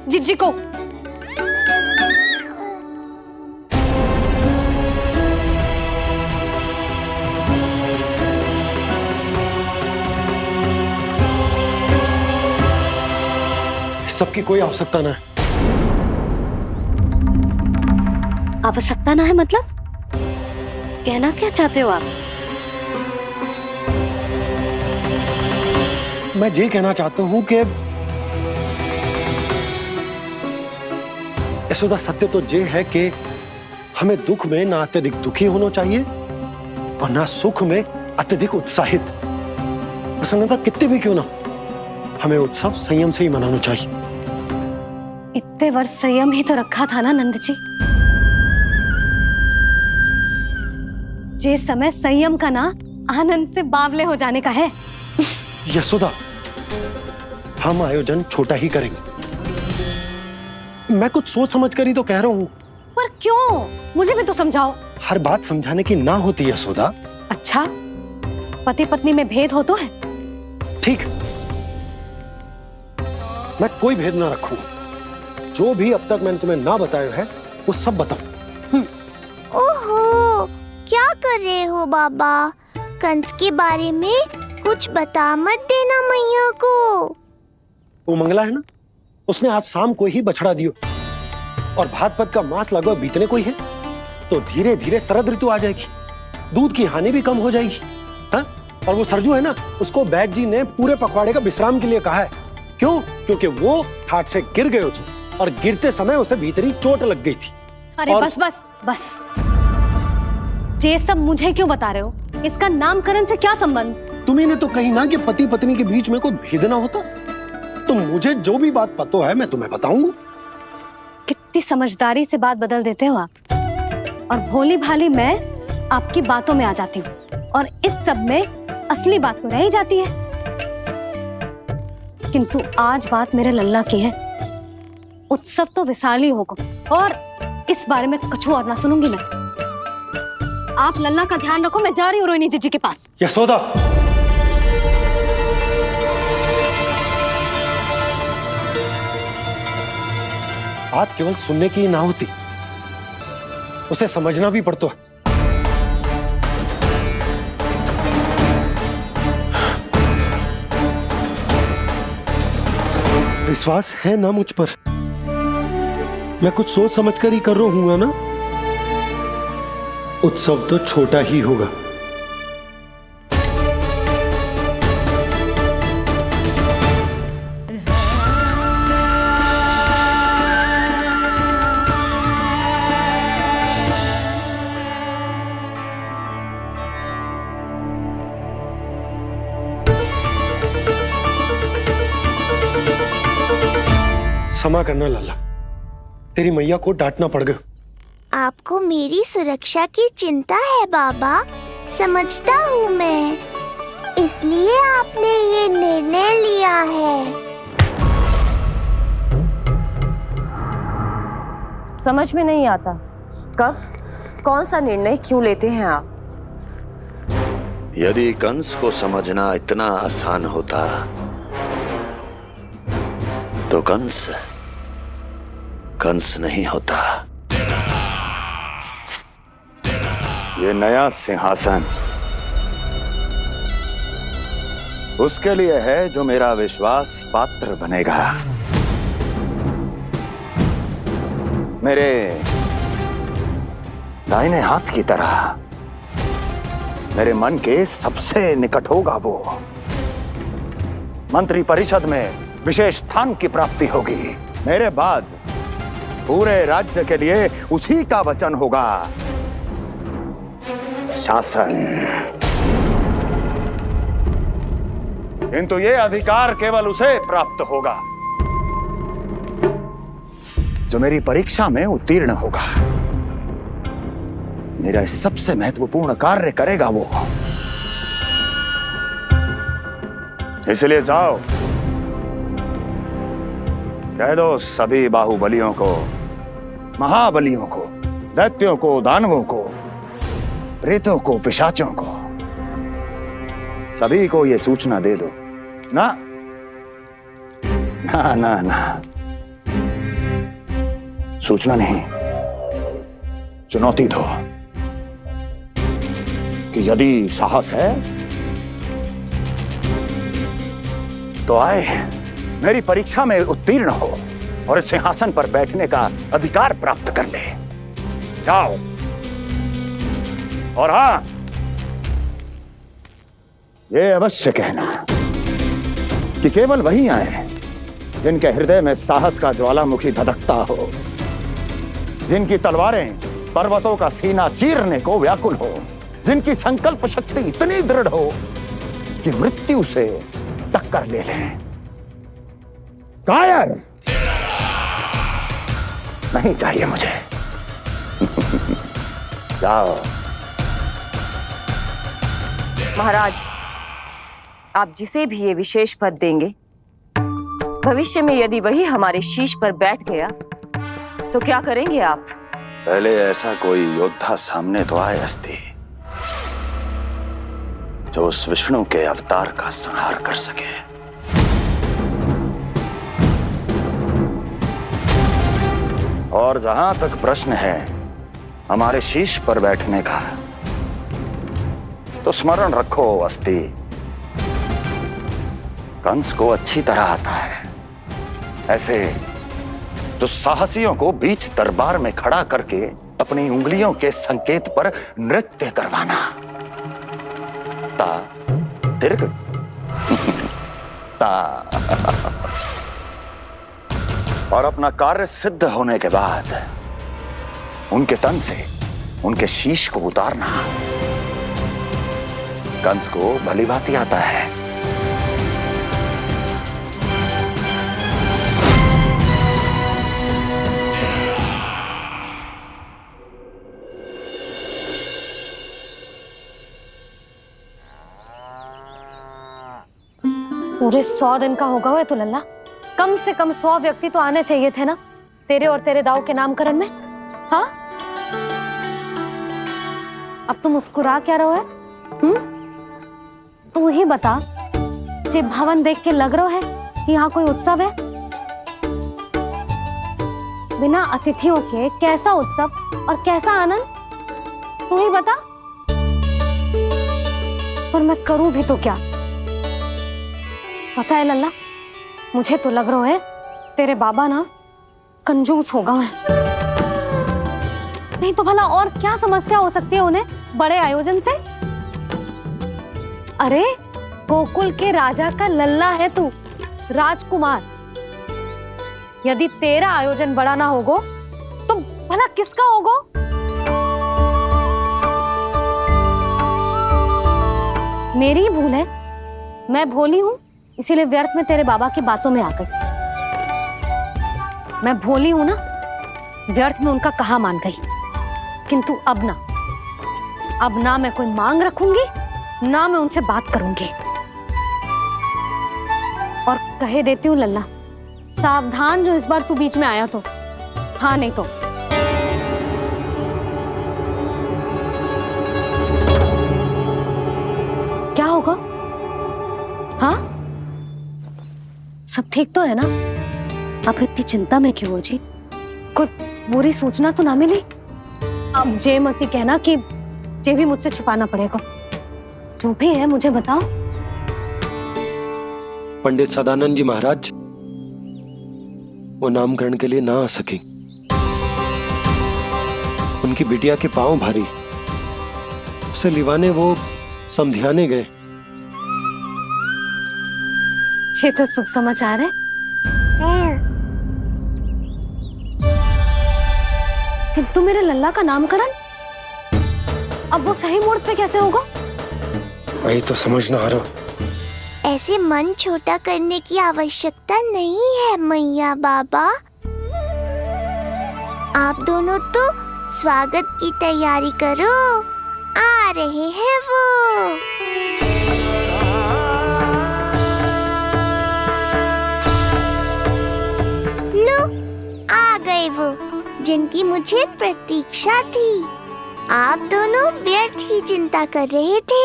जिज्जी को। सबकी कोई आवश्यकता ना है। आवश्यकता ना है मतलब? कहना क्या चाहते हो आप? मैं ये कहना चाहता हूं कि यशोदा, सत्य तो ये है कि हमें दुख में ना अत्यधिक दुखी होना चाहिए और ना सुख में अत्यधिक उत्साहित। प्रसन्नता कितनी भी क्यों ना, हमें उत्सव संयम से ही मनाना चाहिए। इतने वर्ष संयम ही तो रखा था ना नंद जी। जे समय संयम का ना आनंद से बावले हो जाने का है। यशोदा, हम आयोजन छोटा ही करेंगे। मैं कुछ सोच समझ कर ही तो कह रहा हूँ। पर क्यों? मुझे भी तो समझाओ। हर बात समझाने की ना होती है यशोदा। अच्छा, पति पत्नी में भेद हो तो है? ठीक, मैं कोई भेद ना रखूं। जो भी अब तक मैंने तुम्हें ना बताया है वो सब बताऊं। ओहो, क्या कर रहे हो बाबा? कंस के बारे में कुछ बता मत देना मैया को। वो मंगला है ना, उसने आज शाम को ही बछड़ा दियो और भाद्रपद का मास लगभग बीतने को ही है, तो धीरे धीरे शरद ऋतु आ जाएगी, दूध की हानि भी कम हो जाएगी। हाँ? और वो सरजू है ना, उसको बैग जी ने पूरे पखवाड़े का विश्राम के लिए कहा है। क्यों? क्योंकि वो ठाट से गिर गए थे और गिरते समय उसे भीतरी चोट लग गई थी। अरे बस बस बस, ये सब मुझे क्यों बता रहे हो? इसका नामकरण से क्या संबंध? तुम्ही ने तो कही ना कि पति पत्नी के बीच में कोई भेद ना होता, तो मुझे जो भी बात पता है मैं तुम्हें बताऊंगा। कितनी समझदारी से बात बदल देते हो आप, और भोली भाली मैं आपकी बातों में आ जाती हूँ, और इस सब में असली बात तो रह ही जाती है। किंतु आज बात मेरे लल्ला की है। उत्सव तो विशाल ही होगा, और इस बारे में कछु और ना सुनूंगी मैं। आप लल्ला का ध्यान रखो, मैं जा रही हूँ रोहिणी जी के पास। यशोदा, बात केवल सुनने की ना होती, उसे समझना भी पड़ता है। विश्वास है ना मुझ पर? मैं कुछ सोच समझ कर ही कर रहा हूँ ना। उत्सव तो छोटा ही होगा। क्षमा करना लल्ला, तेरी मैया को डांटना पड़ गया। आपको मेरी सुरक्षा की चिंता है बाबा, समझता हूँ मैं, इसलिए आपने ये निर्णय लिया है। समझ में नहीं आता, कब कौन सा निर्णय क्यों लेते हैं आप? यदि कंस को समझना इतना आसान होता तो कंस नहीं होता। ये नया सिंहासन उसके लिए है जो मेरा विश्वास पात्र बनेगा। मेरे दाहिने हाथ की तरह मेरे मन के सबसे निकट होगा वो। मंत्री परिषद में विशेष स्थान की प्राप्ति होगी। मेरे बाद पूरे राज्य के लिए उसी का वचन होगा। शासन, किंतु ये अधिकार केवल उसे प्राप्त होगा जो मेरी परीक्षा में उत्तीर्ण होगा। मेरा सबसे महत्वपूर्ण कार्य करेगा वो। इसलिए जाओ, कह दो सभी बाहुबलियों को, महाबलियों को, दैत्यों को, दानवों को, प्रेतों को, पिशाचों को, सभी को ये सूचना दे दो ना ना ना ना, सूचना नहीं, चुनौती दो कि यदि साहस है तो आए, मेरी परीक्षा में उत्तीर्ण हो और इस सिंहासन पर बैठने का अधिकार प्राप्त कर ले। जाओ, और हाँ, ये अवश्य कहना कि केवल वही आए जिनके हृदय में साहस का ज्वालामुखी धधकता हो, जिनकी तलवारें पर्वतों का सीना चीरने को व्याकुल हो, जिनकी संकल्प शक्ति इतनी दृढ़ हो कि मृत्यु से टक्कर ले लें। कायर नहीं चाहिए मुझे। जाओ। महाराज, आप जिसे भी ये विशेष पद देंगे भविष्य में यदि वही हमारे शीश पर बैठ गया तो क्या करेंगे आप? पहले ऐसा कोई योद्धा सामने तो आए अस्ति, जो उस विष्णु के अवतार का संहार कर सके। और जहां तक प्रश्न है हमारे शीश पर बैठने का, तो स्मरण रखो अस्ति, कंस को अच्छी तरह आता है ऐसे दुस्साहसियों को बीच दरबार में खड़ा करके अपनी उंगलियों के संकेत पर नृत्य करवाना। ता दीर्घ ता और अपना कार्य सिद्ध होने के बाद उनके तन से उनके शीश को उतारना कंस को भली भांति आता है। पूरे 100 दिन का होगा हुआ तो लल्ला, कम से कम 100 व्यक्ति तो आने चाहिए थे ना तेरे और तेरे दाऊ के नामकरण में। हाँ, अब तुम मुस्कुरा क्या रहो है? तू ही बता, जे भवन देख के लग रहा है कि यहाँ कोई उत्सव है? बिना अतिथियों के कैसा उत्सव और कैसा आनंद, तू ही बता। पर मैं करूं भी तो क्या? पता है लल्ला, मुझे तो लग रहा है तेरे बाबा ना कंजूस होगा है। नहीं तो भला और क्या समस्या हो सकती है उन्हें बड़े आयोजन से? अरे गोकुल के राजा का लल्ला है तू, राजकुमार। यदि तेरा आयोजन बड़ा ना होगो तो भला किसका होगो? मेरी ही भूल है, मैं भोली हूं, इसीलिए व्यर्थ में तेरे बाबा की बातों में आ गई। मैं भोली हूं ना, व्यर्थ में उनका कहा मान गई। किंतु अब ना मैं कोई मांग रखूंगी, ना मैं उनसे बात करूंगी। और कहे देती हूँ लल्ला, सावधान जो इस बार तू बीच में आया तो। हाँ नहीं तो क्या होगा? हाँ, सब ठीक तो है ना? आप इतनी चिंता में क्यों हो जी? कोई बुरी सूचना तो ना मिली? अब जे मत ही कहना कि जे भी मुझसे छुपाना पड़ेगा। जो भी है मुझे बताओ। पंडित सदानंद जी महाराज वो नामकरण के लिए ना आ सके। उनकी बिटिया के पांव भारी, उसे लिवाने वो समधियाने गए। ये तो शुभ समाचार है। किंतु मेरे लल्ला का नामकरण अब वो सही मोड़ पे कैसे होगा? वही तो समझ ना आ रहा। ऐसे मन छोटा करने की आवश्यकता नहीं है मैया बाबा। आप दोनों तो स्वागत की तैयारी करो, आ रहे हैं वो। लो, आ गए वो जिनकी मुझे प्रतीक्षा थी। आप दोनों व्यर्थ ही चिंता कर रहे थे।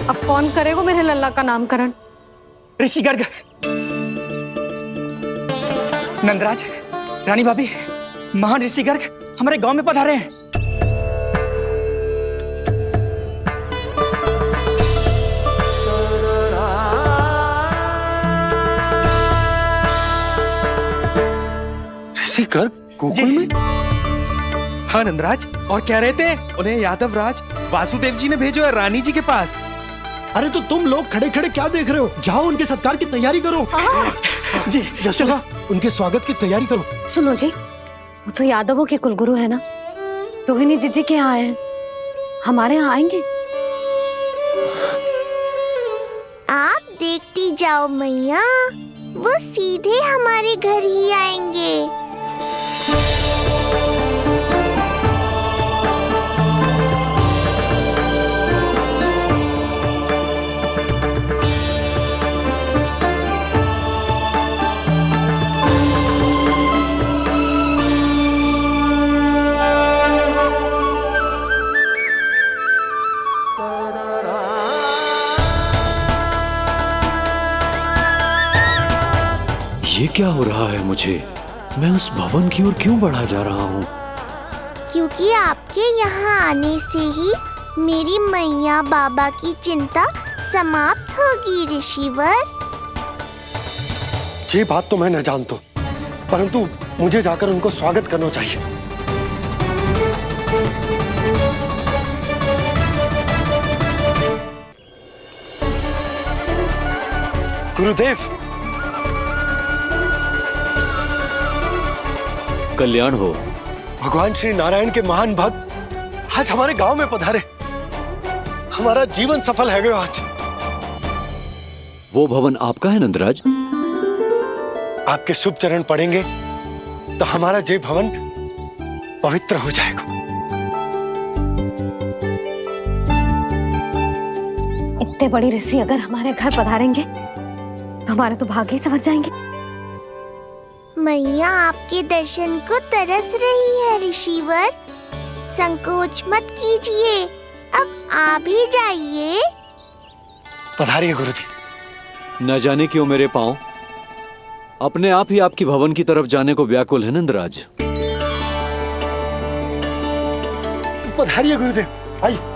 अब कौन करेगा मेरे लल्ला का नामकरण? ऋषि गर्ग, नंदराज, रानी भाभी, महान ऋषि गर्ग हमारे गांव में पधारे हैं। ऋषि गर्ग गोकुल में? हाँ नंदराज, और क्या रहते हैं? उन्हें यादव राज वासुदेव जी ने भेजो है रानी जी के पास। अरे तो तुम लोग खड़े खड़े क्या देख रहे हो? जाओ उनके सत्कार की तैयारी करो। जी यशोदा, उनके स्वागत की तैयारी करो। सुनो जी, वो तो यादवों के कुलगुरु है ना, रोहिणी जीजी के यहाँ आए हैं, हमारे यहाँ आएंगे। आप देखती जाओ मैया, वो सीधे हमारे घर ही आएंगे। ये क्या हो रहा है मुझे? मैं उस भवन की ओर क्यों बढ़ा जा रहा हूँ? क्योंकि आपके यहाँ आने से ही मेरी मैया बाबा की चिंता समाप्त होगी ऋषिवर। ये बात तो मैं न जानता, परंतु मुझे जाकर उनको स्वागत करना चाहिए। गुरुदेव, कल्याण हो। भगवान श्री नारायण के महान भक्त आज हमारे गांव में पधारे। हमारा जीवन सफल है गया आज। वो भवन आपका है नंदराज? आपके शुभ चरण पड़ेंगे तो हमारा जय भवन पवित्र हो जाएगा। इतने बड़ी ऋषि अगर हमारे घर पधारेंगे तो हमारे तो भाग्य ही संवर जाएंगे। मैया आपके दर्शन को तरस रही है ऋषिवर। संकोच मत कीजिए, अब आप ही जाइए। पधारिए गुरुजी। न जाने क्यों मेरे पांव अपने आप ही आपकी भवन की तरफ जाने को व्याकुल है नंदराज। पधारिए गुरुदेव, आइए।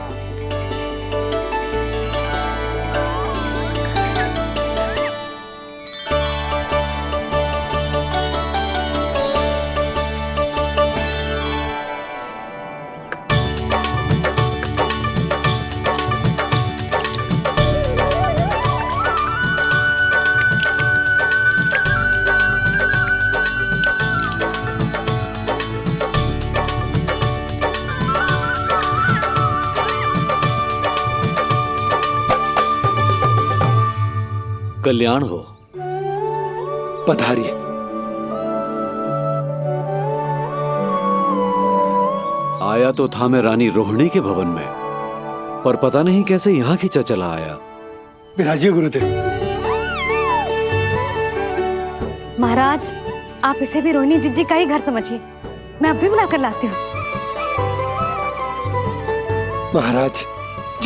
कल्याण हो। पधारिए। आया तो था मैं रानी रोहिणी के भवन में, पर पता नहीं कैसे यहाँ खींचा चला आया। विराजिए गुरुदेव। महाराज, आप इसे भी रोहिणी जिज्जी का ही घर समझिए। मैं अब भी बुला कर लाती हूँ। महाराज,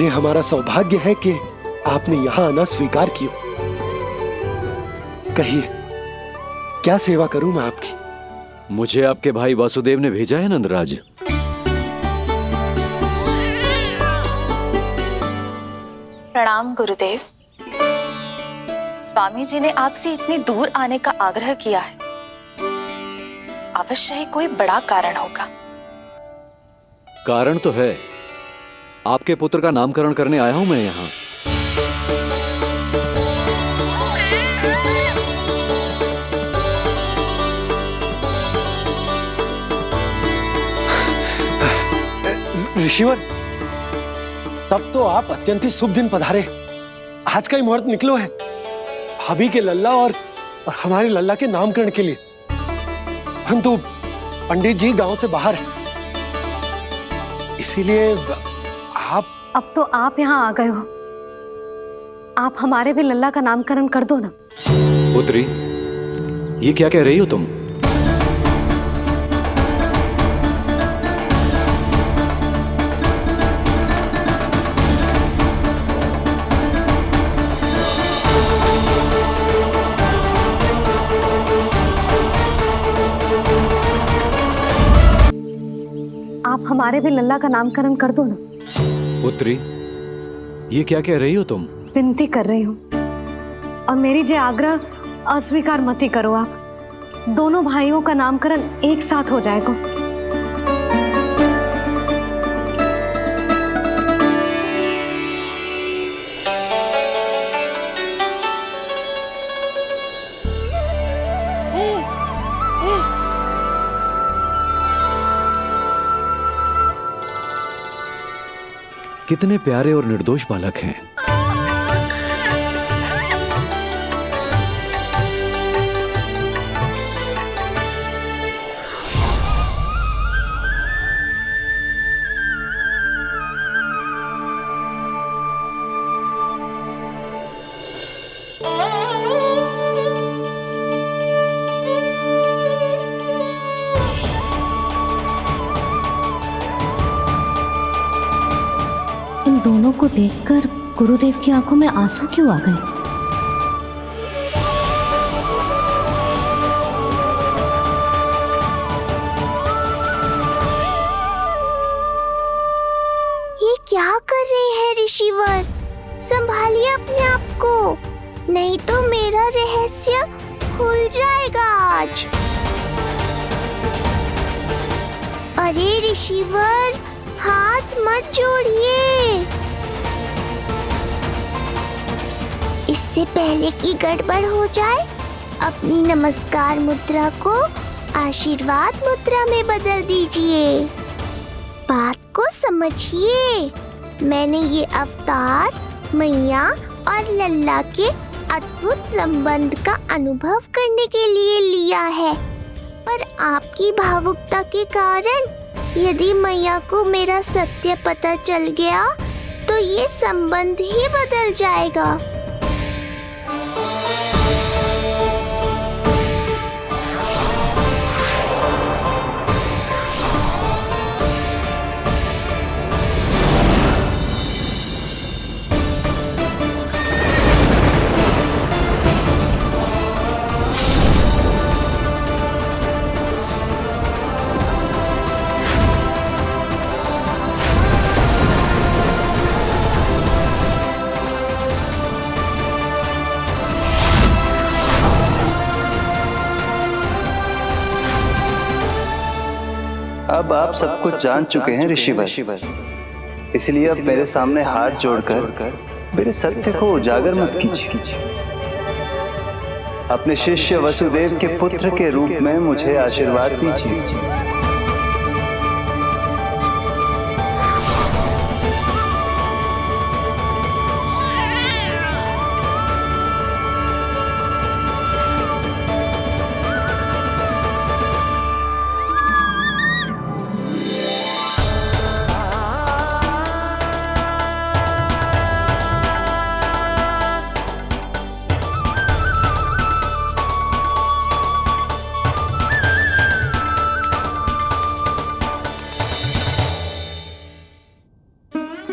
ये हमारा सौभाग्य है कि आपने यहाँ आना स्वीकार किया। कहिए, क्या सेवा करूं मैं आपकी? मुझे आपके भाई वासुदेव ने भेजा है नंदराज। प्रणाम गुरुदेव। स्वामी जी ने आपसे इतनी दूर आने का आग्रह किया है। अवश्य ही कोई बड़ा कारण होगा। कारण तो है। आपके पुत्र का नामकरण करने आया हूं मैं यहाँ। ऋषिवर, तब तो आप अत्यंत ही शुभ दिन पधारे। आज का ही मुहूर्त निकलो है भाभी के लल्ला और हमारे लल्ला के नामकरण के लिए। हम तो पंडित जी गांव से बाहर हैं, इसीलिए आप। अब तो आप यहाँ आ गए हो, आप हमारे भी लल्ला का नामकरण कर दो ना। पुत्री, ये क्या कह रही हो तुम? आप हमारे भी लल्ला का नामकरण कर दो ना। पुत्री, ये क्या कह रही हो तुम? विनती कर रही हूँ, और मेरी जे आग्रह अस्वीकार मत ही करो। आप दोनों भाइयों का नामकरण एक साथ हो जाएगा। कितने प्यारे और निर्दोष बालक हैं। इन दोनों को देखकर गुरुदेव की आंखों में आंसू क्यों आ गए? ऋषिवर, संभालिए अपने आप को, नहीं तो मेरा रहस्य खुल जाएगा आज। अरे ऋषिवर, हाथ मत जोड़िए। इससे पहले कि गड़बड़ हो जाए, अपनी नमस्कार मुद्रा को आशीर्वाद मुद्रा में बदल दीजिए। बात को समझिए, मैंने ये अवतार मैया और लल्ला के अद्भुत संबंध का अनुभव करने के लिए लिया है, पर आपकी भावुकता के कारण यदि मैया को मेरा सत्य पता चल गया तो ये संबंध ही बदल जाएगा। अब आप सब कुछ जान चुके हैं ऋषिवर, इसलिए अब मेरे सामने हाथ जोड़कर मेरे सत्य को उजागर मत कीजिए। अपने शिष्य वसुदेव के पुत्र के रूप में मुझे आशीर्वाद दीजिए।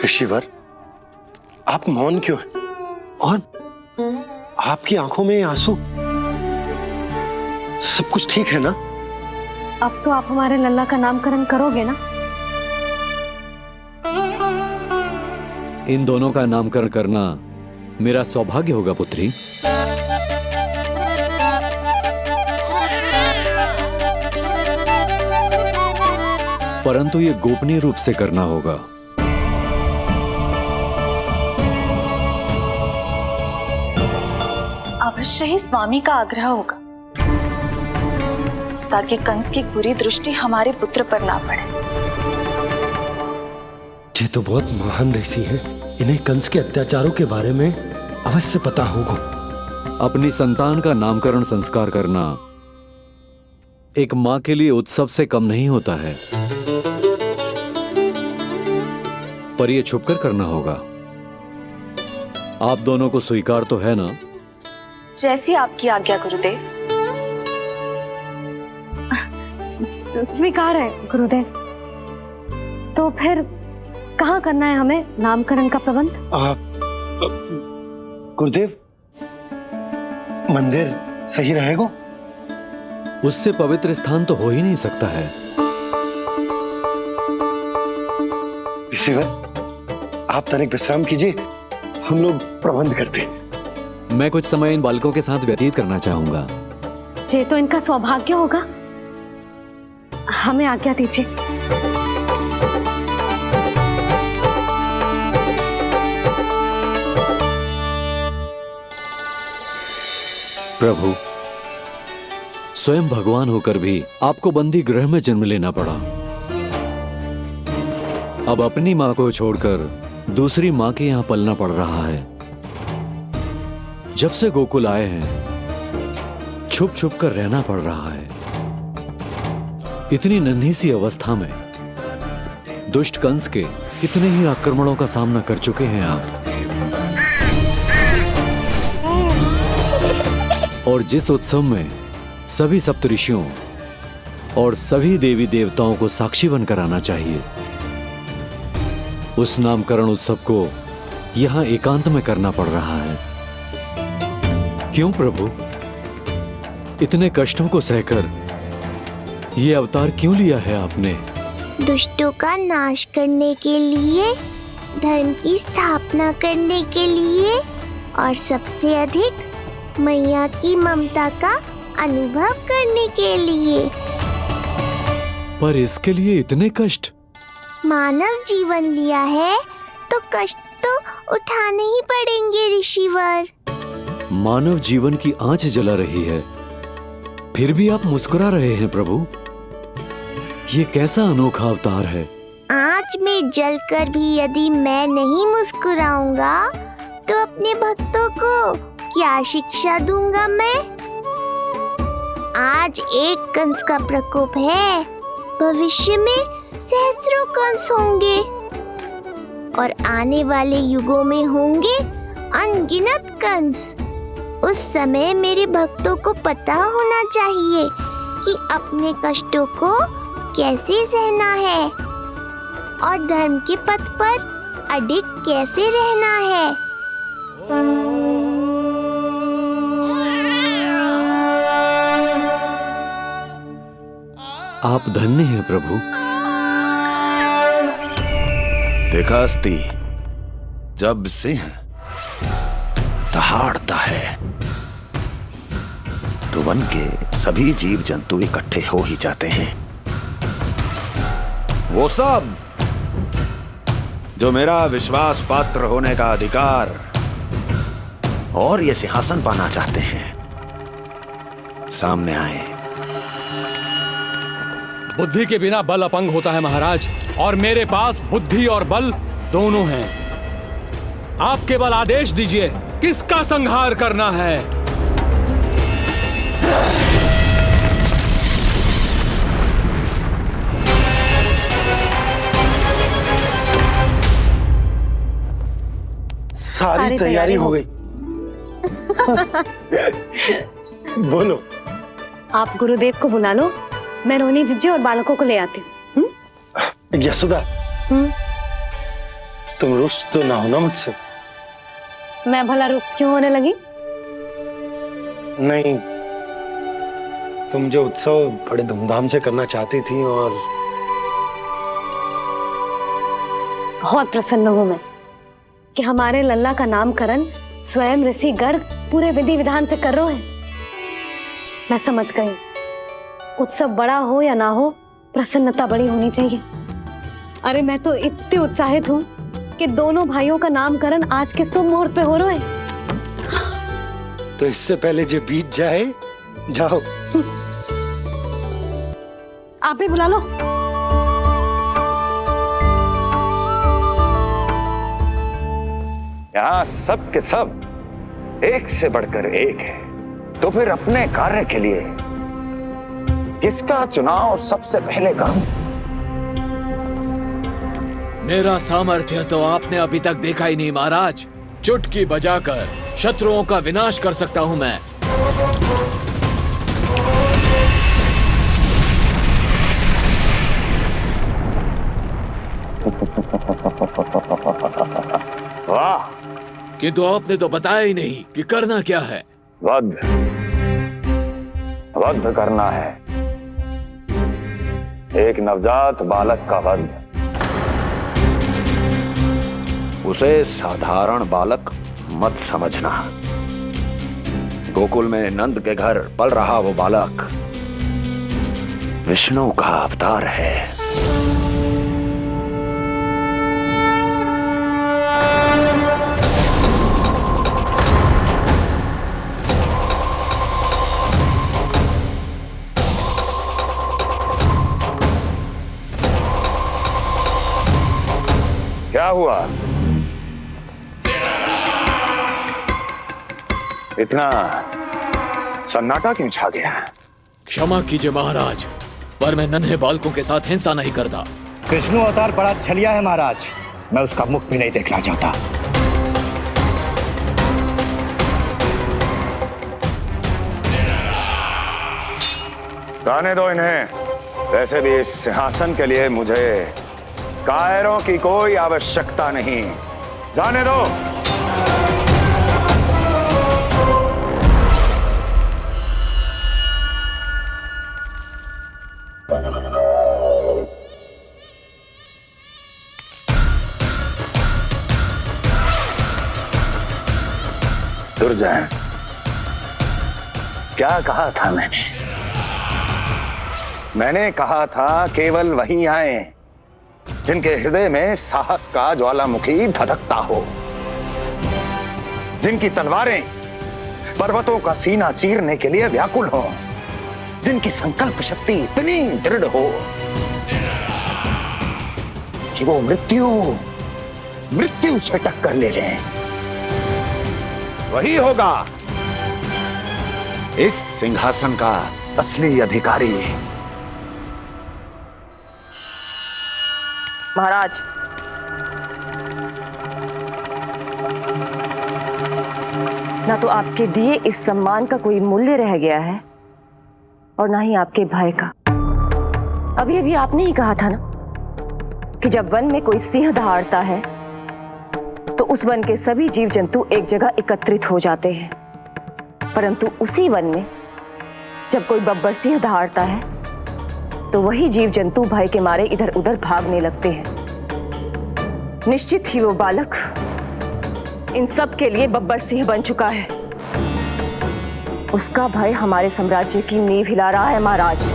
ऋषिवर, आप मौन क्यों हैं? और आपकी आंखों में आंसू, सब कुछ ठीक है ना? अब तो आप हमारे लल्ला का नामकरण करोगे ना? इन दोनों का नामकरण करना मेरा सौभाग्य होगा पुत्री। परंतु ये गोपनीय रूप से करना होगा। अवश्य ही स्वामी का आग्रह होगा, ताकि कंस की बुरी दृष्टि हमारे पुत्र पर ना पड़े। ये तो बहुत महान ऋषि हैं, इन्हें कंस के अत्याचारों के बारे में अवश्य पता होगा। अपनी संतान का नामकरण संस्कार करना एक मां के लिए उत्सव से कम नहीं होता है, पर यह छुपकर करना होगा। आप दोनों को स्वीकार तो है ना? जैसी आपकी आज्ञा गुरुदेव। स्वीकार है गुरुदेव। तो फिर कहाँ करना है हमें नामकरण का प्रबंध? गुरुदेव, मंदिर सही रहेगा? उससे पवित्र स्थान तो हो ही नहीं सकता है। ऋषिवर, आप तनिक विश्राम कीजिए, हम लोग प्रबंध करते हैं। मैं कुछ समय इन बालकों के साथ व्यतीत करना चाहूंगा। ये तो इनका सौभाग्य होगा। हमें आज्ञा दीजिए। प्रभु, स्वयं भगवान होकर भी आपको बंदी गृह में जन्म लेना पड़ा। अब अपनी मां को छोड़कर दूसरी मां के यहां पलना पड़ रहा है। जब से गोकुल आए हैं, छुप छुप कर रहना पड़ रहा है। इतनी नन्ही सी अवस्था में दुष्ट कंस के कितने ही आक्रमणों का सामना कर चुके हैं आप। और जिस उत्सव में सभी सप्तऋषियों और सभी देवी देवताओं को साक्षी बनकर आना चाहिए, उस नामकरण उत्सव को यहां एकांत में करना पड़ रहा है। क्यों प्रभु, इतने कष्टों को सहकर ये अवतार क्यों लिया है आपने? दुष्टों का नाश करने के लिए धर्म की स्थापना करने के लिए और सबसे अधिक मैया की ममता का अनुभव करने के लिए। पर इसके लिए इतने कष्ट? मानव जीवन लिया है तो कष्ट तो उठाने ही पड़ेंगे ऋषिवर। मानव जीवन की आंच जला रही है, फिर भी आप मुस्कुरा रहे हैं प्रभु। ये कैसा अनोखा अवतार है। आंच में जलकर भी यदि मैं नहीं मुस्कुराऊंगा तो अपने भक्तों को क्या शिक्षा दूंगा मैं? आज एक कंस का प्रकोप है, भविष्य में सहस्रों कंस होंगे और आने वाले युगों में होंगे अनगिनत कंस। उस समय मेरे भक्तों को पता होना चाहिए कि अपने कष्टों को कैसे सहना है और धर्म के पथ पर अडिग कैसे रहना है। आप धन्य हैं प्रभु। देखा अस्ति, जब सिंह दहाड़ता है तो वन के सभी जीव जंतु इकट्ठे हो ही जाते हैं। वो सब जो मेरा विश्वास पात्र होने का अधिकार और ये सिंहासन पाना चाहते हैं, सामने आए। बुद्धि के बिना बल अपंग होता है महाराज, और मेरे पास बुद्धि और बल दोनों हैं। आप केवल आदेश दीजिए किसका संहार करना है। सारी तैयारी हो गई। बोलो। आप गुरुदेव को बुला लो, मैं रोहिणी जीजी और बालकों को ले आती हूँ। यशोदा, तुम रुष्ट तो ना हो ना मुझसे? मैं भला रुष्ट क्यों होने लगी? नहीं, तुम जो उत्सव बड़े धूमधाम से करना चाहती थी और बहुत प्रसन्न हूँ मैं कि हमारे लल्ला का नामकरण स्वयं ऋषि गर्ग पूरे विधि विधान से कर रहे हैं। मैं समझ गई, उत्सव बड़ा हो या ना हो, प्रसन्नता बड़ी होनी चाहिए। अरे मैं तो इतनी उत्साहित हूँ कि दोनों भाइयों का नामकरण आज के शुभ मुहूर्त पे हो रहा है। तो इससे पहले जो बीत जाए, जाओ। आप भी बुला लो। यहाँ सब के सब एक से बढ़कर एक है, तो फिर अपने कार्य के लिए किसका चुनाव सबसे पहले करूं? मेरा सामर्थ्य तो आपने अभी तक देखा ही नहीं महाराज। चुटकी बजाकर शत्रुओं का विनाश कर सकता हूं मैं। वाह! किंतु आपने तो बताया ही नहीं कि करना क्या है। वध करना है, एक नवजात बालक का वध। उसे साधारण बालक मत समझना। गोकुल में नंद के घर पल रहा वो बालक विष्णु का अवतार है। क्या हुआ? इतना सन्नाटा क्यों छा गया? क्षमा कीजिए महाराज, पर मैं नन्हे बालकों के साथ हिंसा नहीं करता। विष्णु अवतार बड़ा छलिया है महाराज, मैं उसका मुख भी नहीं देखना चाहता। जाने दो इन्हें। वैसे भी इस सिंहासन के लिए मुझे कायरों की कोई आवश्यकता नहीं। जाने दो। दुर्जन, क्या कहा था मैंने कहा था केवल वही आए जिनके हृदय में साहस का ज्वालामुखी धधकता हो, जिनकी तलवारें पर्वतों का सीना चीरने के लिए व्याकुल हो, जिनकी संकल्प शक्ति इतनी दृढ़ हो कि वो मृत्यु से टक्कर ले जाए। वही होगा इस सिंहासन का असली अधिकारी। महाराज, ना तो आपके दिए इस सम्मान का कोई मूल्य रह गया है और ना ही आपके भय का। अभी अभी आपने ही कहा था ना कि जब वन में कोई सिंह दहाड़ता है तो उस वन के सभी जीव जंतु एक जगह एकत्रित हो जाते हैं, परंतु उसी वन में जब कोई बब्बर सिंह दहाड़ता है तो वही जीव जंतु भय के मारे इधर उधर भागने लगते हैं। निश्चित ही वो बालक इन सब के लिए बब्बर सिंह बन चुका है। उसका भय हमारे साम्राज्य की नींव हिला रहा है महाराज।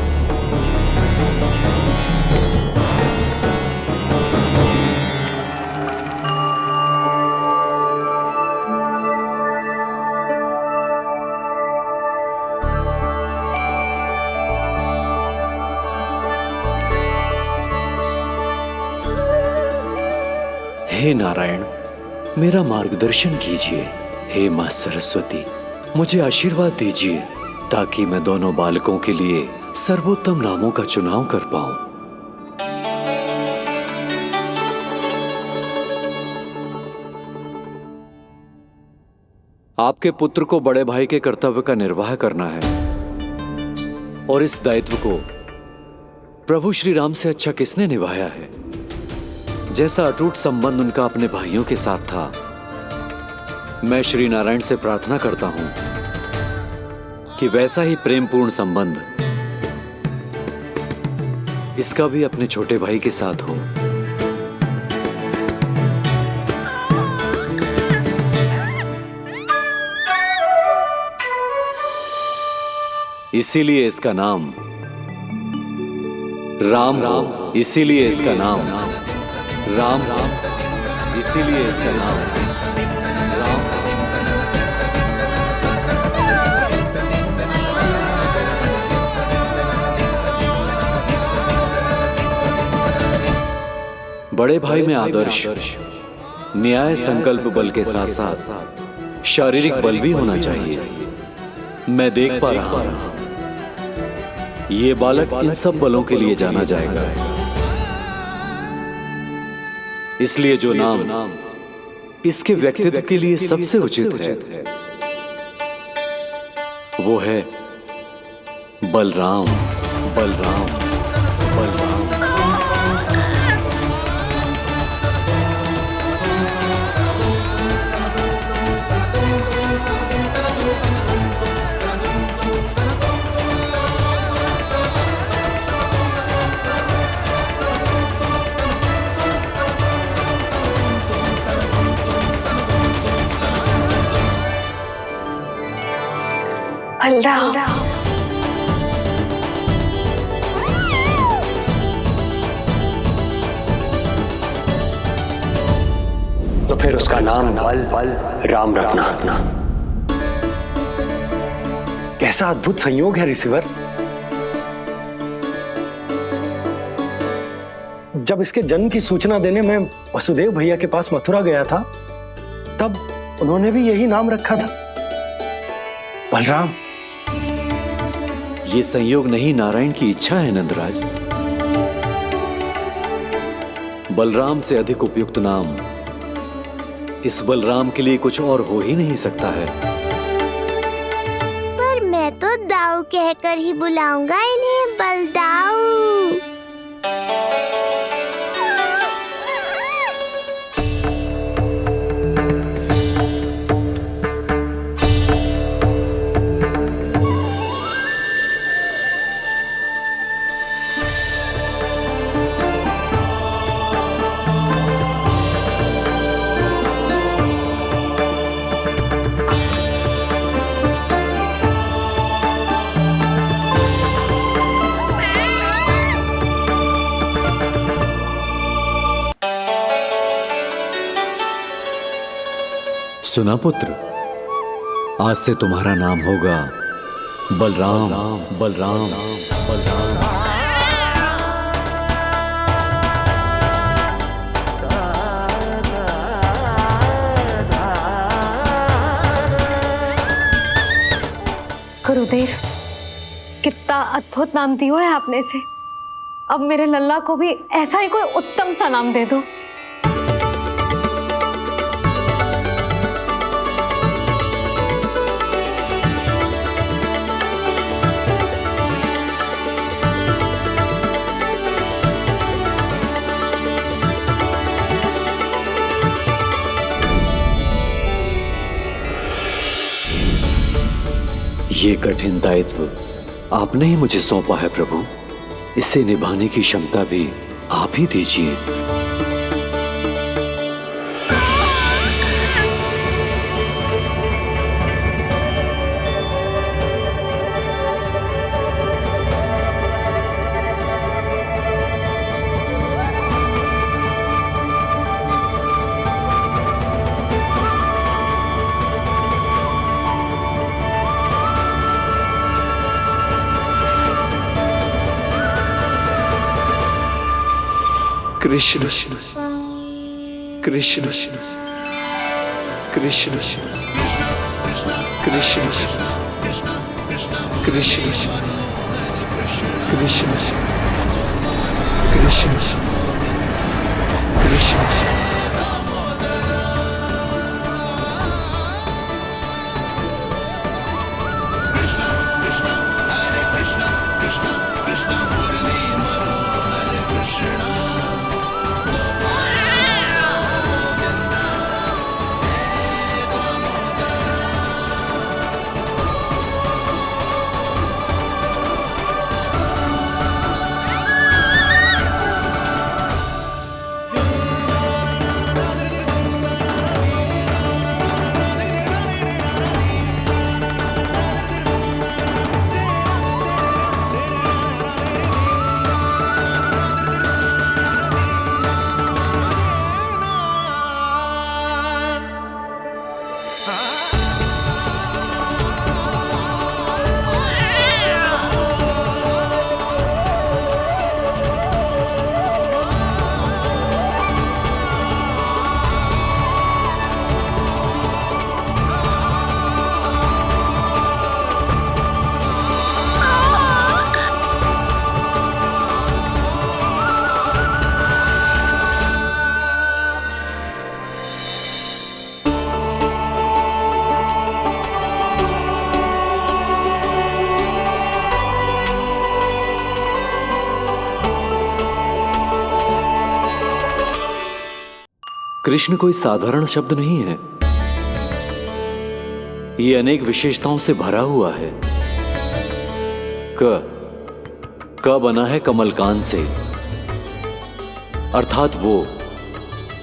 हे नारायण, मेरा मार्गदर्शन कीजिए। हे मां सरस्वती, मुझे आशीर्वाद दीजिए ताकि मैं दोनों बालकों के लिए सर्वोत्तम नामों का चुनाव कर पाऊं। आपके पुत्र को बड़े भाई के कर्तव्य का निर्वाह करना है और इस दायित्व को प्रभु श्री राम से अच्छा किसने निभाया है? जैसा अटूट संबंध उनका अपने भाइयों के साथ था, मैं श्री नारायण से प्रार्थना करता हूं कि वैसा ही प्रेमपूर्ण संबंध इसका भी अपने छोटे भाई के साथ हो। इसीलिए इसका नाम राम हो, इसीलिए इसका नाम राम, इसीलिए इसका नाम राम। बड़े भाई में आदर्श, न्याय, संकल्प बल के साथ साथ शारीरिक बल भी होना चाहिए। मैं देख पा रहा हूं ये बालक इन सब बलों के लिए जाना जाएगा। इसलिए जो नाम इसके व्यक्तित्व के लिए सबसे उचित है वो है बलराम। बलराम, बलराम। तो फिर उसका नाम बल राम रखना। कैसा अद्भुत संयोग है रिसीवर। जब इसके जन्म की सूचना देने मैं वसुदेव भैया के पास मथुरा गया था तब उन्होंने भी यही नाम रखा था, बलराम। ये संयोग नहीं, नारायण की इच्छा है नंदराज। बलराम से अधिक उपयुक्त नाम इस बलराम के लिए कुछ और हो ही नहीं सकता है। पर मैं तो दाऊ कहकर ही बुलाऊंगा इन्हें, बलदाऊ। सुना पुत्र, आज से तुम्हारा नाम होगा बलराम। बलराम बलराम। गुरुदेव, कितना अद्भुत नाम दिया है आपने इसे। अब मेरे लल्ला को भी ऐसा ही कोई उत्तम सा नाम दे दो। ये कठिन दायित्व आपने ही मुझे सौंपा है प्रभु, इसे निभाने की क्षमता भी आप ही दीजिए। कृष्ण कृष्ण कृष्ण कृष्ण कृष्ण कृष्ण कृष्ण कृष्ण। कृष्ण कोई साधारण शब्द नहीं है, ये अनेक विशेषताओं से भरा हुआ है। क बना है कमलकांत से, अर्थात वो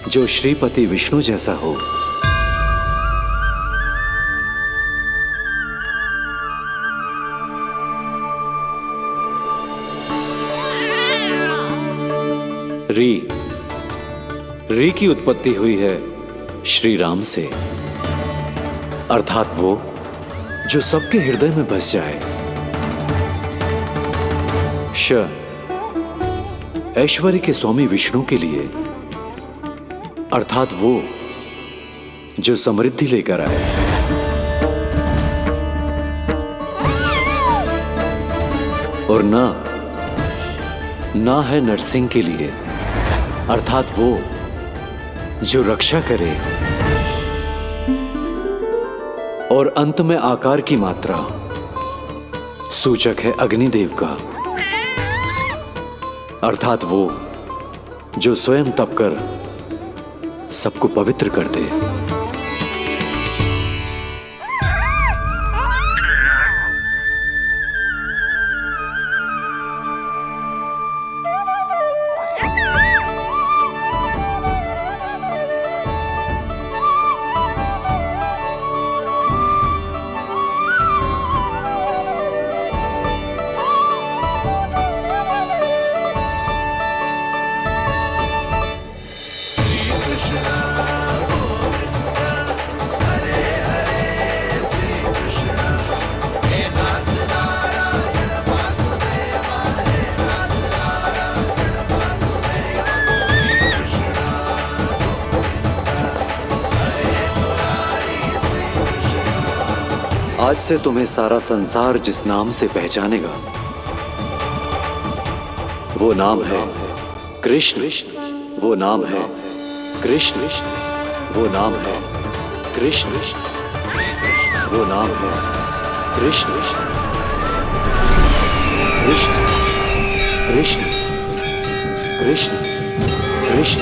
जो श्रीपति विष्णु जैसा हो। री की उत्पत्ति हुई है श्री राम से, अर्थात वो जो सबके हृदय में बस जाए। श ऐश्वर्य के स्वामी विष्णु के लिए, अर्थात वो जो समृद्धि लेकर आए। और ना है नरसिंह के लिए, अर्थात वो जो रक्षा करे। और अंत में आकार की मात्रा सूचक है अग्निदेव का, अर्थात वो जो स्वयं तप कर सबको पवित्र कर दे। आज से तुम्हें सारा संसार जिस नाम से पहचानेगा वो नाम है कृष्ण। वो नाम है कृष्ण। वो नाम है कृष्ण। वो नाम है कृष्ण। कृष्ण कृष्ण कृष्ण कृष्ण